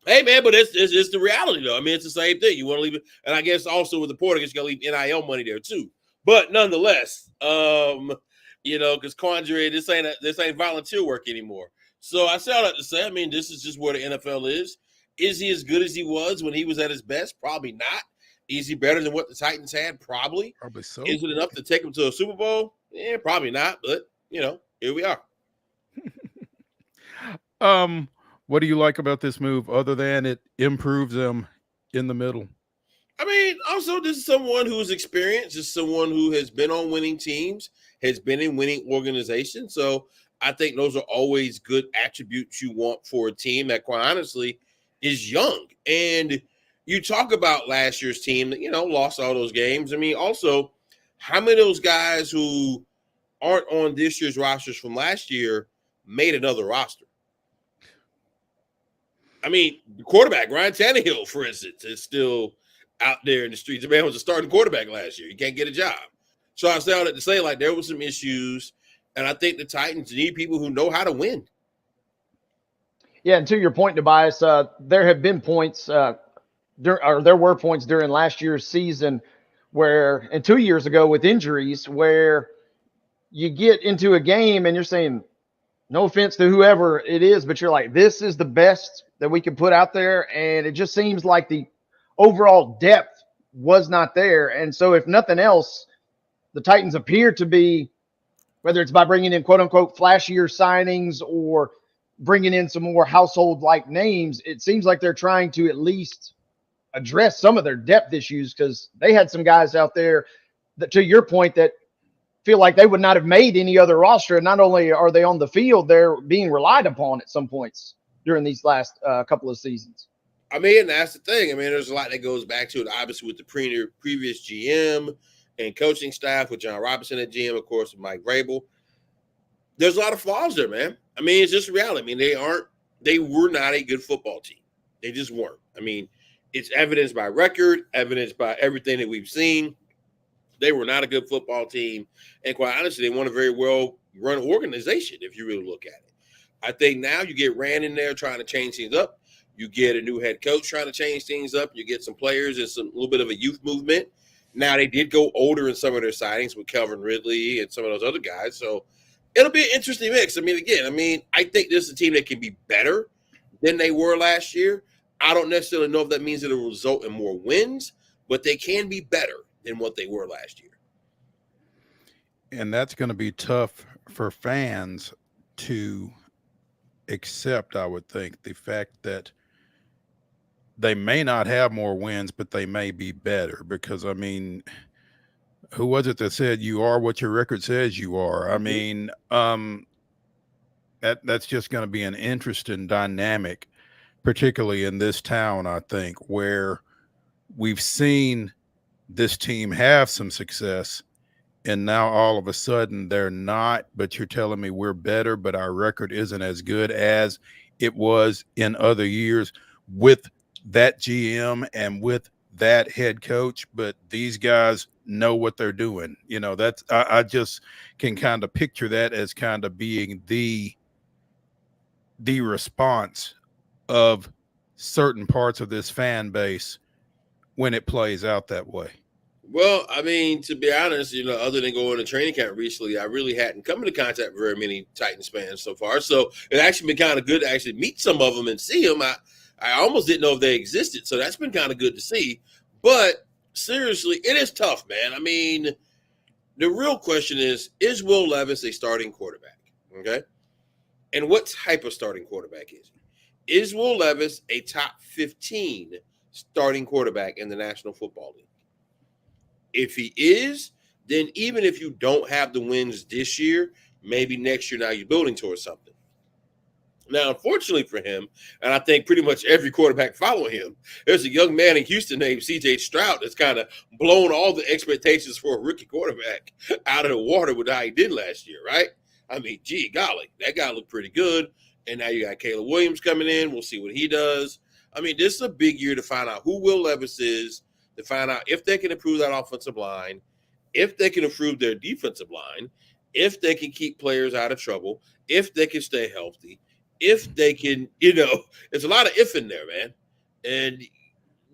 Hey, man, but it's the reality, though. I mean, it's the same thing. You want to leave it. And I guess also with the portal, you got to leave NIL money there, too. But nonetheless, you know, because Quandre, this ain't volunteer work anymore. So I say all that to say, I mean, this is just where the NFL is. Is he as good as he was when he was at his best? Probably not. Is he better than what the Titans had? Probably. Probably so. Is it enough to take him to a Super Bowl? Yeah, probably not. But, you know, here we are. What do you like about this move other than it improves them in the middle? I mean, also, this is someone who's experienced. This is someone who has been on winning teams, has been in winning organizations. So I think those are always good attributes you want for a team that, quite honestly, is young. And you talk about last year's team that, you know, lost all those games. I mean, also, how many of those guys who aren't on this year's rosters from last year made another roster. I mean, the quarterback, Ryan Tannehill, for instance, is still out there in the streets. The man was a starting quarterback last year. He can't get a job. So I say all that to say, like, there were some issues, and I think the Titans need people who know how to win. Yeah, and to your point, Tobias, there have been points, there were points during last year's season where, and 2 years ago with injuries, where you get into a game and you're saying, no offense to whoever it is, but you're like, this is the best that we can put out there. And it just seems like the overall depth was not there. And so if nothing else, the Titans appear to be, whether it's by bringing in quote unquote flashier signings or bringing in some more household like names, it seems like they're trying to at least address some of their depth issues, because they had some guys out there that, to your point, that feel like they would not have made any other roster. And not only are they on the field, they're being relied upon at some points during these last couple of seasons. I mean, that's the thing. I mean, there's a lot that goes back to it, obviously, with the previous GM and coaching staff, with John Robinson at GM, of course, with Mike Vrabel. There's a lot of flaws there, man. I mean, it's just reality. I mean, they were not a good football team. They just weren't. I mean, it's evidenced by record, evidenced by everything that we've seen. They were not a good football team. And quite honestly, they weren't a very well-run organization, if you really look at it. I think now you get Rand in there trying to change things up. You get a new head coach trying to change things up. You get some players and some little bit of a youth movement. Now, they did go older in some of their signings with Calvin Ridley and some of those other guys. So it'll be an interesting mix. I mean, again, I think this is a team that can be better than they were last year. I don't necessarily know if that means it'll result in more wins, but they can be better than what they were last year. And that's going to be tough for fans to accept, I would think, the fact that they may not have more wins, but they may be better. Because, I mean, who was it that said you are what your record says you are? I mean, that's just going to be an interesting dynamic, particularly in this town, I think, where we've seen this team have some success, and now all of a sudden they're not. But you're telling me we're better, but our record isn't as good as it was in other years with that GM and with that head coach. But these guys know what they're doing. You know, that's, I just can kind of picture that as kind of being the response of certain parts of this fan base when it plays out that way. Well, I mean, to be honest, other than going to training camp recently, I really hadn't come into contact with very many Titans fans so far. So it's actually been kind of good to actually meet some of them and see them. I almost didn't know if they existed. So that's been kind of good to see. But seriously, it is tough, man. I mean, the real question is Will Levis a starting quarterback? Okay. And what type of starting quarterback is he? Is Will Levis a top 15 starting quarterback in the National Football League? If he is, then even if you don't have the wins this year, maybe next year now you're building towards something. Now, unfortunately for him, and I think pretty much every quarterback following him, there's a young man in Houston named C.J. Stroud that's kind of blown all the expectations for a rookie quarterback out of the water with how he did last year, right? I mean, gee, golly, that guy looked pretty good. And now you got Caleb Williams coming in. We'll see what he does. I mean, this is a big year to find out who Will Levis is, to find out if they can improve that offensive line, if they can improve their defensive line, if they can keep players out of trouble, if they can stay healthy, if they can, there's a lot of if in there, man, and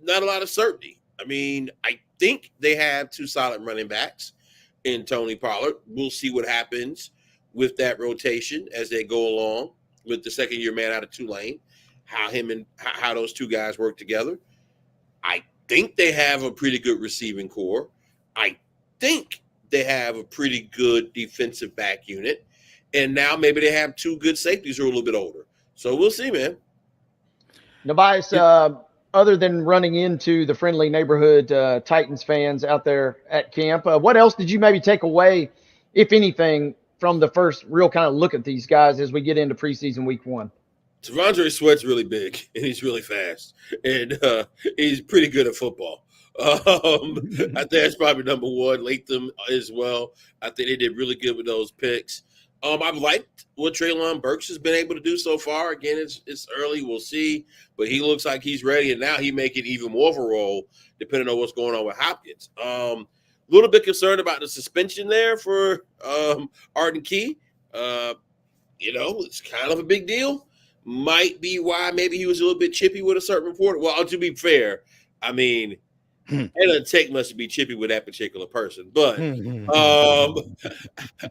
not a lot of certainty. I mean, I think they have two solid running backs in Tony Pollard. We'll see what happens with that rotation as they go along with the second-year man out of Tulane, how those two guys work together. I think they have a pretty good receiving core. I think they have a pretty good defensive back unit. And now maybe they have two good safeties who are a little bit older. So we'll see, man. Tobias, other than running into the friendly neighborhood Titans fans out there at camp, what else did you maybe take away, if anything, from the first real kind of look at these guys as we get into preseason week one? T'Vondre Sweat's really big, and he's really fast, and he's pretty good at football. I think that's probably number one. Latham as well. I think they did really good with those picks. I've liked what Treylon Burks has been able to do so far. Again, it's early. We'll see. But he looks like he's ready, and now he making even more of a role depending on what's going on with Hopkins. A little bit concerned about the suspension there for Arden Key. It's kind of a big deal. Might be why maybe he was a little bit chippy with a certain reporter. Well, to be fair, I mean, it doesn't take much to be chippy with that particular person. But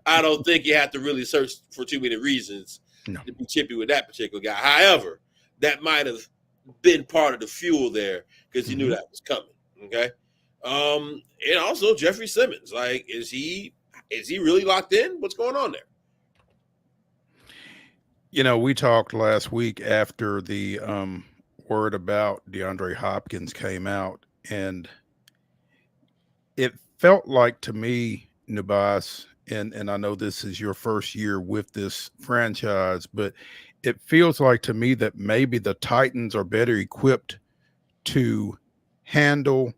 I don't think you have to really search for too many reasons to be chippy with that particular guy. However, that might have been part of the fuel there because he knew that was coming. Okay. And also Jeffrey Simmons. Like, is he really locked in? What's going on there? We talked last week after the word about DeAndre Hopkins came out, and it felt like to me, NUBYJAS, and I know this is your first year with this franchise, but it feels like to me that maybe the Titans are better equipped to handle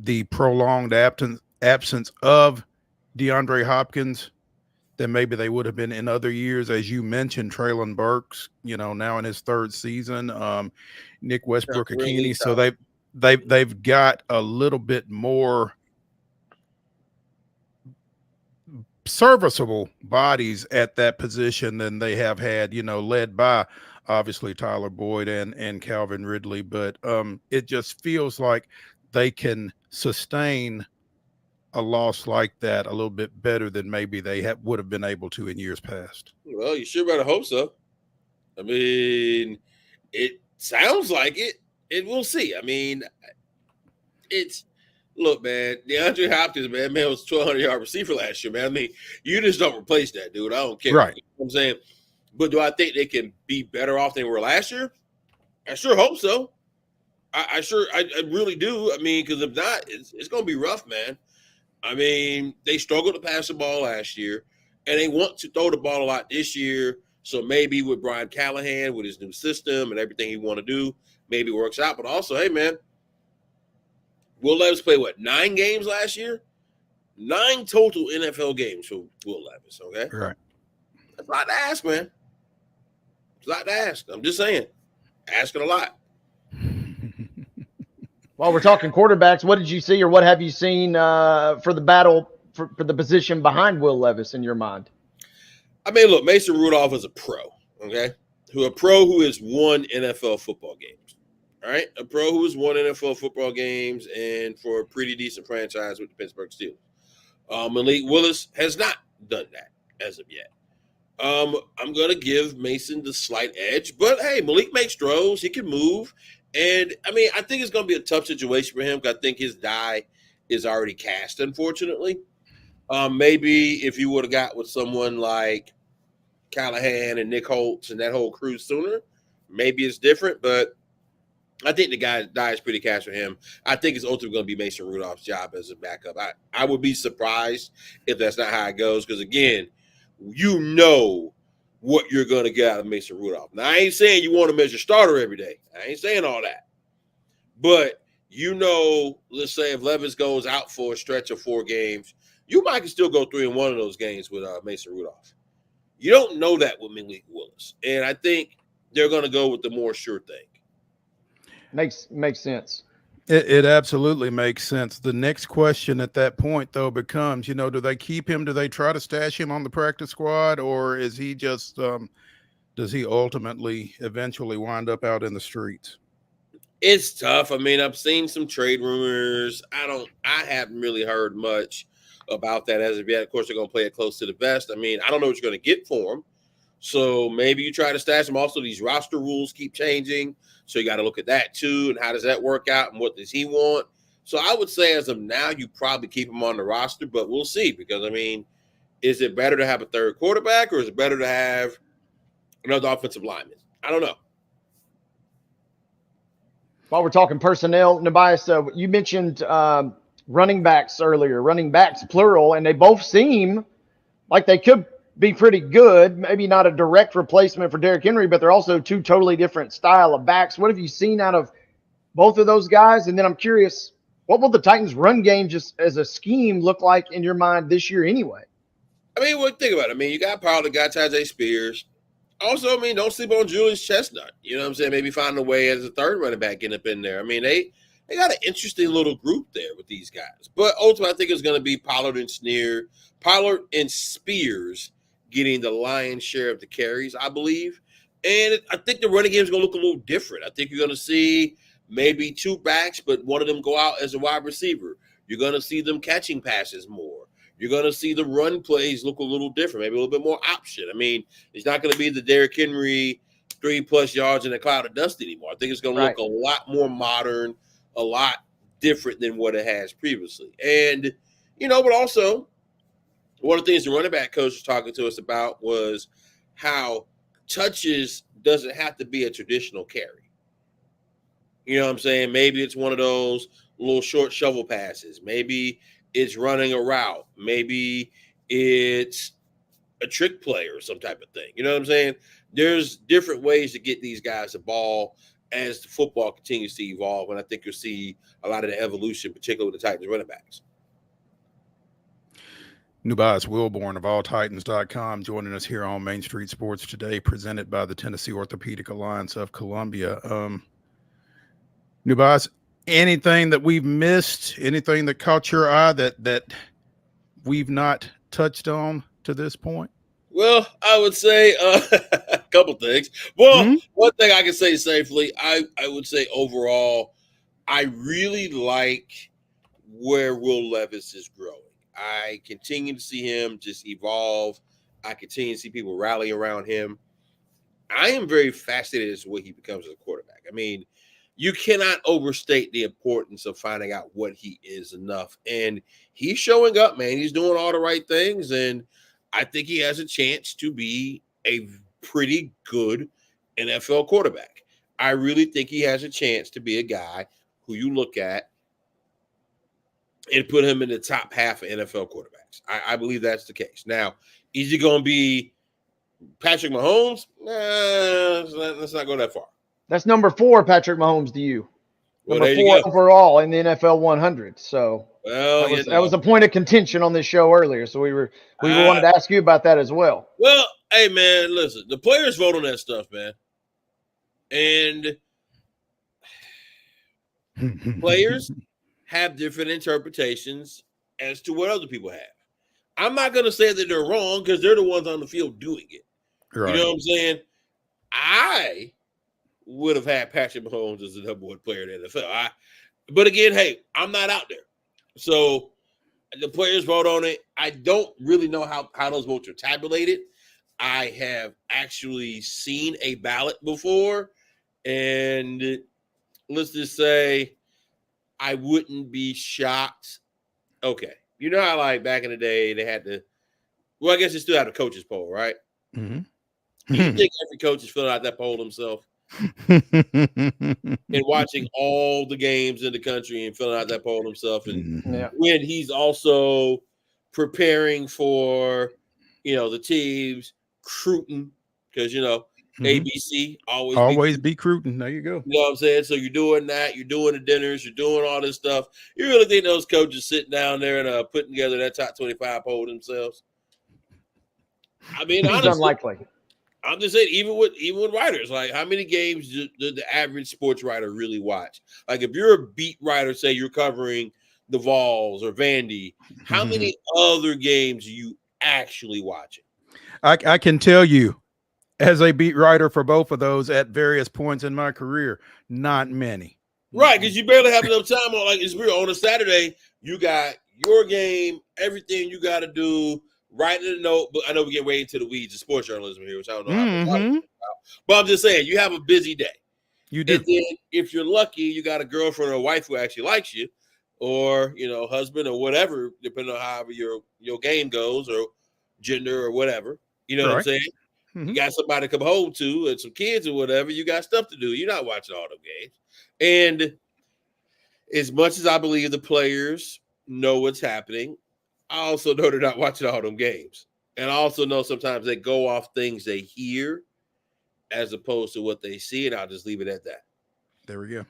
the prolonged absence of DeAndre Hopkins than maybe they would have been in other years. As you mentioned, Treylon Burks, now in his third season, Nick Westbrook-Ikhine. So they've got a little bit more serviceable bodies at that position than they have had, led by obviously Tyler Boyd and Calvin Ridley. But it just feels like they can sustain a loss like that a little bit better than maybe they would have been able to in years past. Well, you sure better hope so. I mean, it sounds like it. And we'll see. I mean, look, man, DeAndre Hopkins, man was 1,200-yard receiver last year, man. I mean, you just don't replace that, dude. I don't care. Right. You know what I'm saying? But do I think they can be better off than they were last year? I sure hope so. I really do. I mean, because if not, it's going to be rough, man. I mean, they struggled to pass the ball last year, and they want to throw the ball a lot this year. So maybe with Brian Callahan, with his new system and everything he want to do, maybe it works out. But also, hey, man, Will Levis played, 9 games last year? 9 total NFL games for Will Levis, okay? Right. That's a lot to ask, man. It's a lot to ask. I'm just saying. Asking a lot. While we're talking quarterbacks, what did you see or what have you seen for the battle for the position behind Will Levis in your mind? I mean, look, Mason Rudolph is a pro, okay? A pro who has won NFL football games, all right? A pro who has won NFL football games and for a pretty decent franchise with the Pittsburgh Steelers. Malik Willis has not done that as of yet. I'm going to give Mason the slight edge, but hey, Malik makes throws. He can move. And, I mean, I think it's going to be a tough situation for him because I think his die is already cast, unfortunately. Maybe if you would have got with someone like Callahan and Nick Holtz and that whole crew sooner, maybe it's different. But I think the guy die is pretty cast for him. I think it's ultimately going to be Mason Rudolph's job as a backup. I would be surprised if that's not how it goes because, again, you know what you're going to get out of Mason Rudolph. Now, I ain't saying you want him as your starter every day. I ain't saying all that. But, let's say if Levis goes out for a stretch of 4 games, you might still go 3-1 of those games with Mason Rudolph. You don't know that with Malik Willis. And I think they're going to go with the more sure thing. Makes sense. It absolutely makes sense. The next question at that point, though, becomes, do they keep him? Do they try to stash him on the practice squad? Or is he just, does he ultimately eventually wind up out in the streets? It's tough. I mean, I've seen some trade rumors. I haven't really heard much about that as of yet. Of course, they're going to play it close to the vest. I mean, I don't know what you're going to get for him. So maybe you try to stash him. Also, these roster rules keep changing. So you got to look at that too. And how does that work out? And what does he want? So I would say as of now, you probably keep him on the roster, but we'll see. Because, I mean, is it better to have a third quarterback or is it better to have another offensive lineman? I don't know. While we're talking personnel, NUBYJAS, you mentioned running backs earlier, running backs plural, and they both seem like they could be pretty good. Maybe not a direct replacement for Derrick Henry, but they're also 2 totally different style of backs. What have you seen out of both of those guys? And then I'm curious, what will the Titans' run game just as a scheme look like in your mind this year anyway? I mean, think about it. I mean, you got Powell, got Tajay Spears. Also, I mean, don't sleep on Julius Chestnut. You know what I'm saying? Maybe find a way as a third running back getting up in there. I mean, they got an interesting little group there with these guys. But ultimately, I think it's going to be Pollard and Spears getting the lion's share of the carries, I believe. And I think the running game is going to look a little different. I think you're going to see maybe two backs, but one of them go out as a wide receiver. You're going to see them catching passes more. You're going to see the run plays look a little different, maybe a little bit more option. I mean, it's not going to be the Derrick Henry 3+ yards in a cloud of dust anymore. I think it's going to look a lot more modern, a lot different than what it has previously. And, but also one of the things the running back coach was talking to us about was how touches doesn't have to be a traditional carry. You know what I'm saying? Maybe it's one of those little short shovel passes. Maybe it's running a route. Maybe it's a trick play or some type of thing. You know what I'm saying? There's different ways to get these guys the ball as the football continues to evolve. And I think you'll see a lot of the evolution, particularly with the Titans running backs. NUBYJAS WILBORN of AllTitans.com joining us here on Main Street Sports today, presented by the Tennessee Orthopedic Alliance of Columbia. NUBYJAS, anything that we've missed, anything that caught your eye that we've not touched on to this point? Well, I would say a couple things. Well, one thing I can say safely, I would say overall, I really like where Will Levis is growing. I continue to see him just evolve. I continue to see people rally around him. I am very fascinated as to what he becomes as a quarterback. I mean, you cannot overstate the importance of finding out what he is enough. And he's showing up, man. He's doing all the right things. And I think he has a chance to be a pretty good NFL quarterback. I really think he has a chance to be a guy who you look at and put him in the top half of NFL quarterbacks. I believe that's the case. Now, is he going to be Patrick Mahomes? Let's not go that far. That's number 4, Patrick Mahomes, to you. Well, Number 4 overall in the NFL 100. So that was a point of contention on this show earlier. So we wanted to ask you about that as well. Well, hey, man, listen, the players vote on that stuff, man. And players have different interpretations as to what other people have. I'm not going to say that they're wrong because they're the ones on the field doing it. Right. You know what I'm saying? I would have had Patrick Mahomes as the number 1 player in the NFL. But again, hey, I'm not out there. So the players vote on it. I don't really know how those votes are tabulated. I have actually seen a ballot before, and let's just say I wouldn't be shocked. Okay. You know how, like, back in the day, they had to – well, I guess they still have the coaches poll, right? Mm-hmm. You think every coach is filling out that poll himself? And watching all the games in the country and filling out that poll himself. And when he's also preparing for, the teams, recruiting, because, ABC, always be recruiting. There you go. You know what I'm saying? So you're doing that. You're doing the dinners. You're doing all this stuff. You really think those coaches sitting down there and putting together that top 25 poll themselves? I mean, honestly, it's unlikely. I'm just saying, even with writers, like, how many games do the average sports writer really watch? Like, if you're a beat writer, say you're covering the Vols or Vandy, how many other games are you actually watching? I can tell you, as a beat writer for both of those at various points in my career, not many. Right, because you barely have enough time on, like, it's real. On a Saturday, you got your game, everything you got to do. Writing a note, but I know we get way into the weeds of sports journalism here, which I don't know how much about. But I'm just saying, you have a busy day. You do. And then if you're lucky, you got a girlfriend or a wife who actually likes you, or husband or whatever, depending on however your game goes, or gender or whatever. You know what I'm saying? Mm-hmm. You got somebody to come home to and some kids or whatever. You got stuff to do. You're not watching all them games. And as much as I believe the players know what's happening, I also know they're not watching all them games. And I also know sometimes they go off things they hear as opposed to what they see, and I'll just leave it at that. There we go.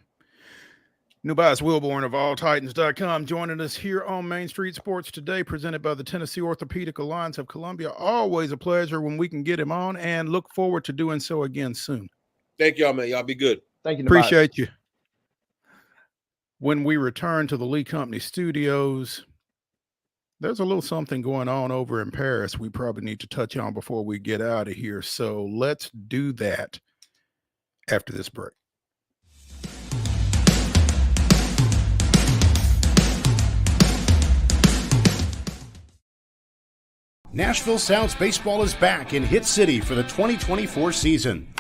NUBYJAS WILBORN of AllTitans.com joining us here on Main Street Sports today, presented by the Tennessee Orthopedic Alliance of Columbia. Always a pleasure when we can get him on, and look forward to doing so again soon. Thank y'all, man. Y'all be good. Thank you. Appreciate you. When we return to the Lee Company studios, there's a little something going on over in Paris we probably need to touch on before we get out of here. So let's do that after this break. Nashville Sounds Baseball is back in Hit City for the 2024 season.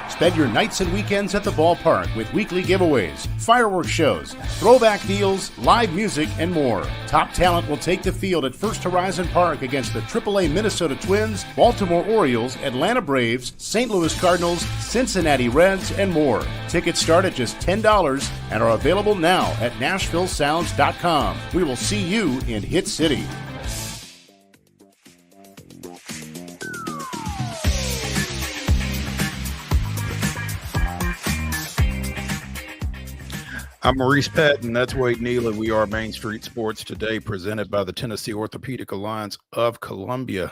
Spend your nights and weekends at the ballpark with weekly giveaways, fireworks shows, throwback deals, live music, and more. Top talent will take the field at First Horizon Park against the AAA Minnesota Twins, Baltimore Orioles, Atlanta Braves, St. Louis Cardinals, Cincinnati Reds, and more. Tickets start at just $10 and are available now at NashvilleSounds.com. We will see you in Hit City. I'm Maurice Patton. That's Wade Neal, and we are Main Street Sports today, presented by the Tennessee Orthopedic Alliance of Columbia.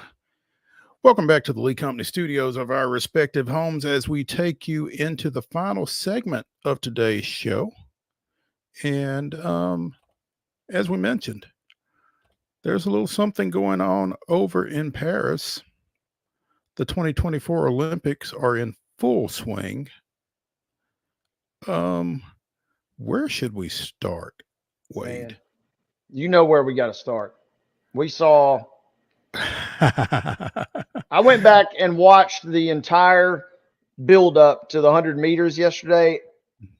Welcome back to the Lee Company studios of our respective homes as we take you into the final segment of today's show. And as we mentioned, there's a little something going on over in Paris. The 2024 Olympics are in full swing. Where should we start, Wade? Man, you know where we got to start. We saw I went back and watched the entire build up to the 100 meters yesterday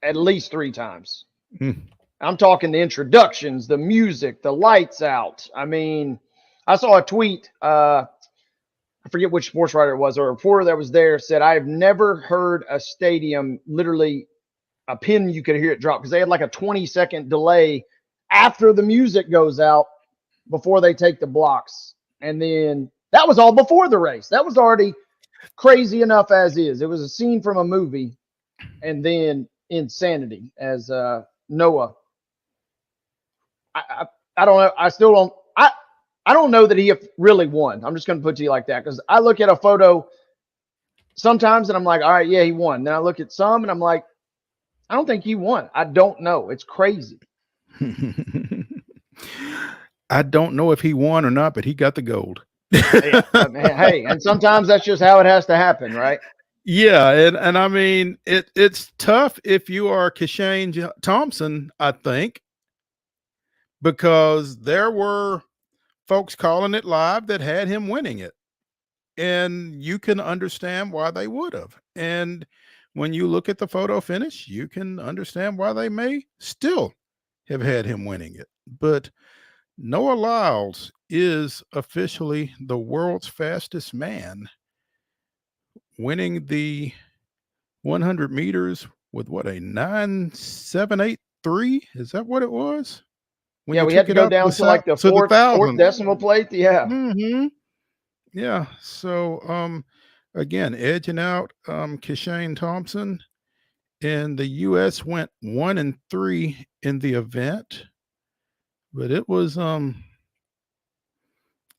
at least 3 times. I'm talking the introductions, the music, the lights out. I mean, I saw a tweet. I forget which sports writer it was, or a reporter that was there said, I have never heard a stadium literally a pin you could hear it drop, because they had like a 20-second delay after the music goes out before they take the blocks. And then that was all before the race. That was already crazy enough as is. It was a scene from a movie. And then insanity as Noah. I don't know. I still don't. I don't know that he really won. I'm just going to put it to you like that, because I look at a photo sometimes and I'm like, all right, yeah, he won. Then I look at some and I'm like, I don't think he won. I don't know. It's crazy. I don't know if he won or not, but he got the gold. Hey, and sometimes that's just how it has to happen, right? Yeah, and I mean, it's tough if you are Keshane Thompson, I think, because there were folks calling it live that had him winning it. And you can understand why they would have. And when you look at the photo finish, you can understand why they may still have had him winning it. But Noah Lyles is officially the world's fastest man, winning the 100 meters with what, a 9.783? Is that what it was? Yeah, we had to go down to like the fourth decimal plate. Yeah. Mm-hmm. Yeah. So, again, edging out Keshane Thompson, and the U.S. went 1-3 in the event, but it was a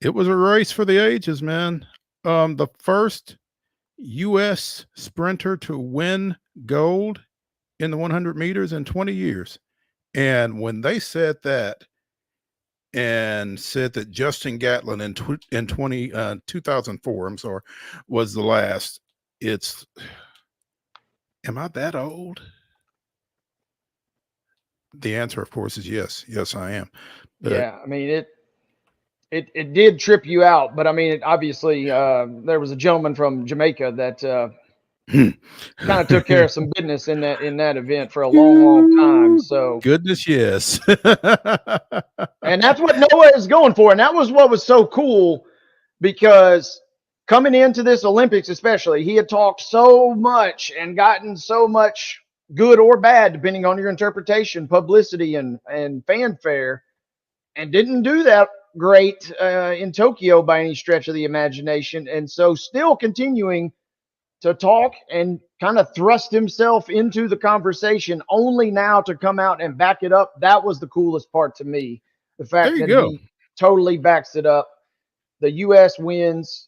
race for the ages, man. The first U.S. sprinter to win gold in the 100 meters in 20 years. And when they said that, and said that Justin Gatlin in 2004, was the last. Am I that old? The answer, of course, is yes. Yes, I am. But, yeah, I mean, it did trip you out, but I mean, obviously, there was a gentleman from Jamaica that kind of took care of some business in that event for a long time. So goodness, yes. And that's what Noah is going for. And that was what was so cool, because coming into this Olympics, especially, he had talked so much and gotten so much good or bad, depending on your interpretation, publicity and fanfare, and didn't do that great in Tokyo by any stretch of the imagination. And so still continuing to talk and kind of thrust himself into the conversation only now to come out and back it up. That was the coolest part to me. The fact There you that go. he totally backs it up. The U.S. wins.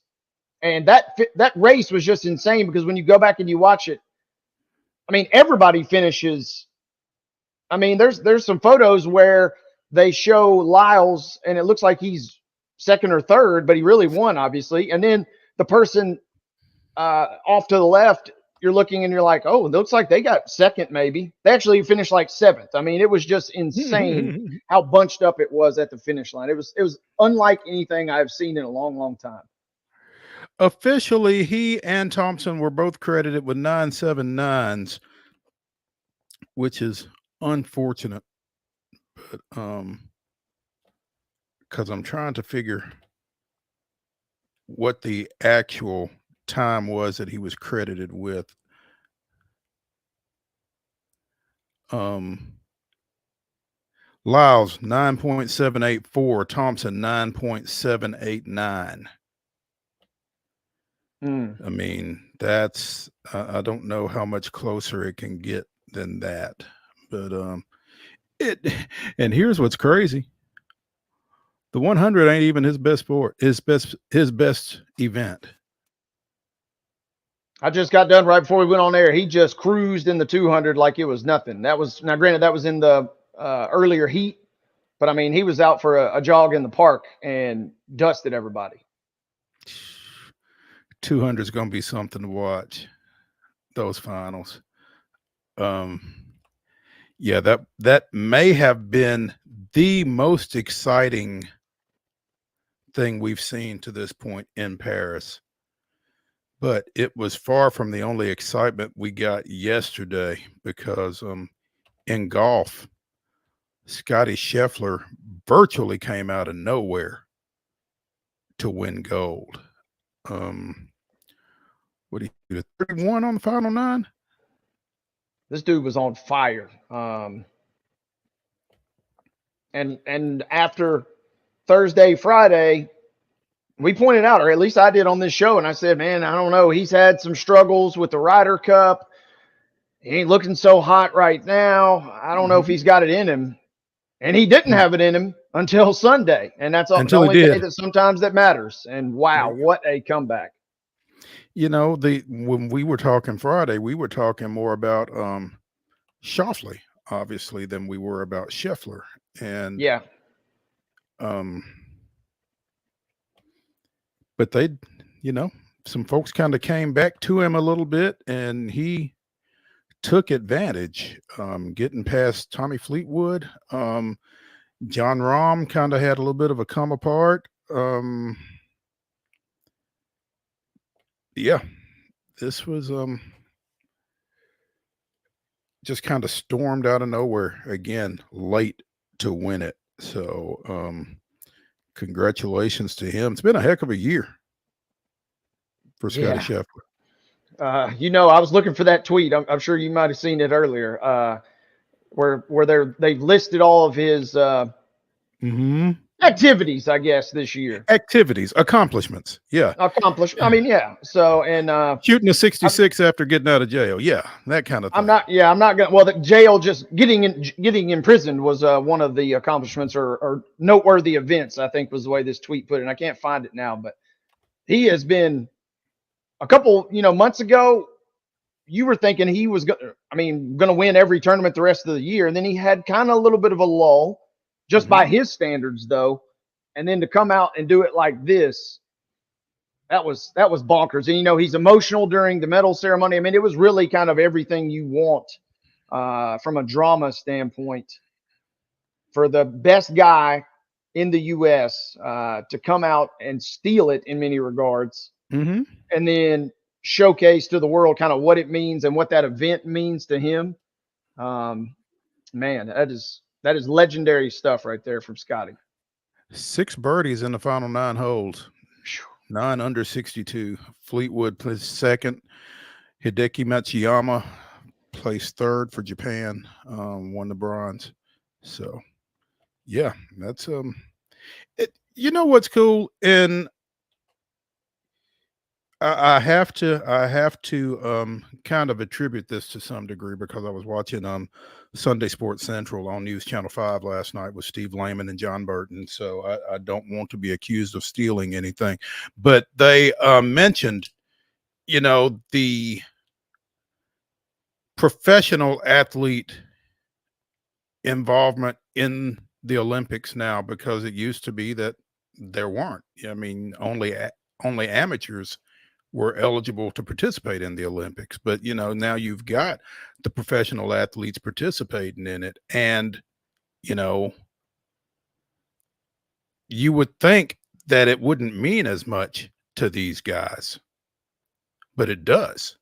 And that race was just insane because when you go back and you watch it, I mean, everybody finishes. I mean, there's some photos where they show Lyles and it looks like he's second or third, but he really won, obviously. And then the person off to the left, you're looking and you're like, oh, it looks like they got second maybe. They actually finished like seventh. I mean, it was just insane how bunched up it was at the finish line. It was unlike anything I've seen in a long, long time. Officially, he and Thompson were both credited with 9.79s, which is unfortunate. But because I'm trying to figure what the actual time was that he was credited with. Lyles 9.784, Thompson 9.789. I mean, that's I don't know how much closer it can get than that, but and here's what's crazy: the 100 ain't even his best sport, his best event. I just got done right before we went on air. He just cruised in the 200 like it was nothing. That was, now granted, that was in the earlier heat, but I mean, he was out for a jog in the park and dusted everybody. 200 is going to be something to watch, those finals. Yeah, that may have been the most exciting thing we've seen to this point in Paris. But it was far from the only excitement we got yesterday because in golf, Scotty Scheffler virtually came out of nowhere to win gold. What do you 31 on the final 9? This dude was on fire. And after Thursday, Friday, we pointed out, or at least I did on this show, and I said, man, I don't know. He's had some struggles with the Ryder Cup. He ain't looking so hot right now. I don't know if he's got it in him. And he didn't have it in him until Sunday. And that's the only day that sometimes that matters. And wow, what a comeback. You know, when we were talking Friday, we were talking more about Schauffele, obviously, than we were about Scheffler. And yeah. But they, you know, some folks kind of came back to him a little bit, and he took advantage, getting past Tommy Fleetwood. John Rahm kind of had a little bit of a come apart. Yeah, this was just kind of stormed out of nowhere again, late to win it. So congratulations to him. It's been a heck of a year for Scotty Scheffler. You know, I was looking for that tweet. I'm sure you might have seen it earlier, where they've listed all of his activities, I guess, this year. Accomplishments. Yeah. I mean, yeah. So, and shooting a 66 after getting out of jail. Yeah. That kind of thing. I'm not going to, well, the jail, just getting imprisoned was one of the accomplishments or noteworthy events, I think was the way this tweet put it. And I can't find it now, but he has been a couple, months ago, you were thinking he was going to win every tournament the rest of the year. And then he had kind of a little bit of a lull. Just by his standards, though, and then to come out and do it like this, that was bonkers. And he's emotional during the medal ceremony. I mean, it was really kind of everything you want from a drama standpoint for the best guy in the U.S. To come out and steal it in many regards, and then showcase to the world kind of what it means and what that event means to him. Man, that is legendary stuff right there from Scotty. 6 birdies in the final 9 holes. 9 under 62. Fleetwood placed second. Hideki Matsuyama placed third for Japan. Won the bronze. So, yeah, that's you know what's cool? And I have to kind of attribute this to some degree because I was watching Sunday Sports Central on News Channel 5 last night with Steve Lehman and John Burton. So I don't want to be accused of stealing anything, but they mentioned, the professional athlete involvement in the Olympics now, because it used to be that there weren't. I mean, only amateurs were eligible to participate in the Olympics. But, now you've got the professional athletes participating in it. And, you would think that it wouldn't mean as much to these guys, but it does.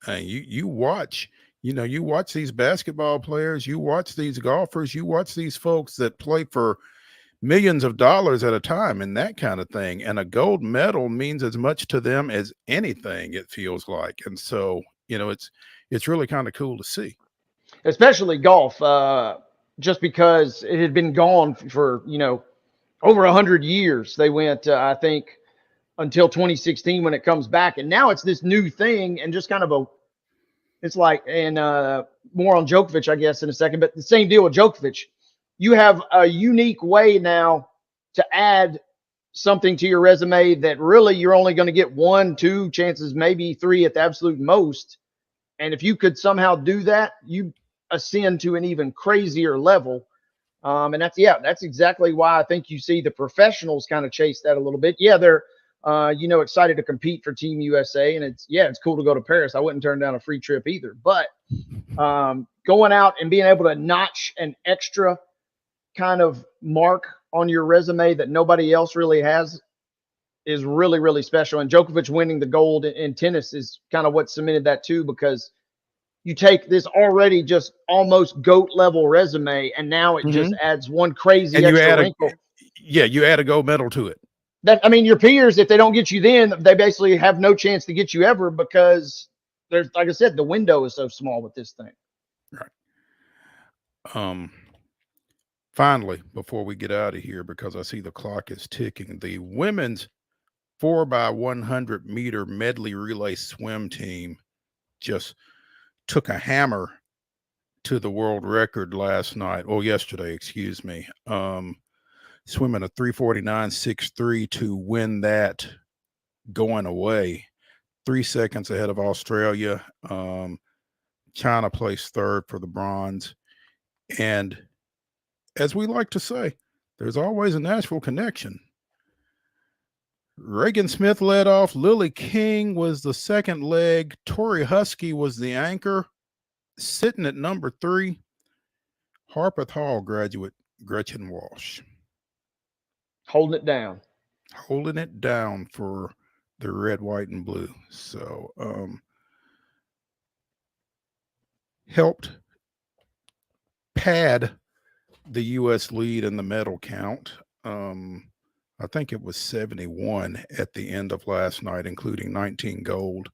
You watch, you watch these basketball players, you watch these golfers, you watch these folks that play for millions of dollars at a time and that kind of thing. And a gold medal means as much to them as anything, it feels like. And so, it's really kind of cool to see. Especially golf, just because it had been gone for, over 100 years. They went, I think, until 2016 when it comes back. And now it's this new thing and just kind of it's like, and more on Djokovic, I guess, in a second, but the same deal with Djokovic. You have a unique way now to add something to your resume that really you're only going to get 1, 2 chances, maybe 3 at the absolute most. And if you could somehow do that, you ascend to an even crazier level. And that's exactly why I think you see the professionals kind of chase that a little bit. Yeah, they're, excited to compete for Team USA. And it's cool to go to Paris. I wouldn't turn down a free trip either. But going out and being able to notch an extra kind of mark on your resume that nobody else really has is really, really special. And Djokovic winning the gold in tennis is kind of what cemented that too, because you take this already just almost GOAT level resume, and now it just adds one crazy and extra wrinkle. You add a gold medal to it. Your peers, if they don't get you then, they basically have no chance to get you ever, because there's, like I said, the window is so small with this thing. Right. Finally, before we get out of here, because I see the clock is ticking, the women's 4x100 meter medley relay swim team just took a hammer to the world record yesterday, excuse me. Swimming a 3:49.63 to win that going away, 3 seconds ahead of Australia. China placed third for the bronze. And as we like to say, there's always a Nashville connection. Reagan Smith led off. Lily King was the second leg. Tori Husky was the anchor. Sitting at number 3, Harpeth Hall graduate Gretchen Walsh. Holding it down. Holding it down for the red, white, and blue. So helped pad the U.S. lead in the medal count. I think it was 71 at the end of last night, including 19 gold,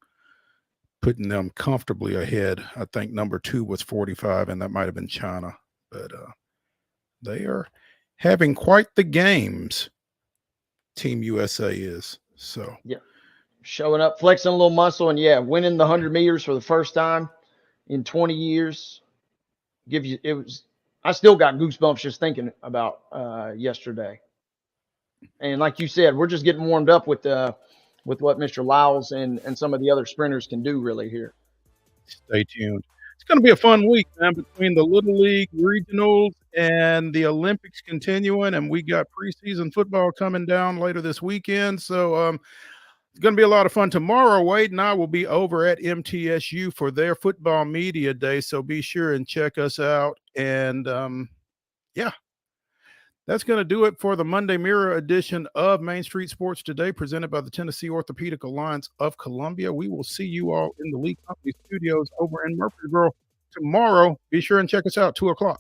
putting them comfortably ahead. I think number 2 was 45, and that might have been China. But they are having quite the games, Team USA is. So yeah, showing up, flexing a little muscle, and winning the 100 meters for the first time in 20 years. I still got goosebumps just thinking about yesterday. And like you said, we're just getting warmed up with what Mr. Lyles and some of the other sprinters can do really here. Stay tuned. It's going to be a fun week, man, between the Little League regionals and the Olympics continuing, and we got preseason football coming down later this weekend. So it's going to be a lot of fun. Tomorrow, Wade and I will be over at MTSU for their football media day, so be sure and check us out. And that's going to do it for the Monday Mirror edition of Main Street Sports Today, presented by the Tennessee Orthopedic Alliance of Columbia. We will see you all in the Lee Company studios over in Murfreesboro tomorrow. Be sure and check us out, 2:00.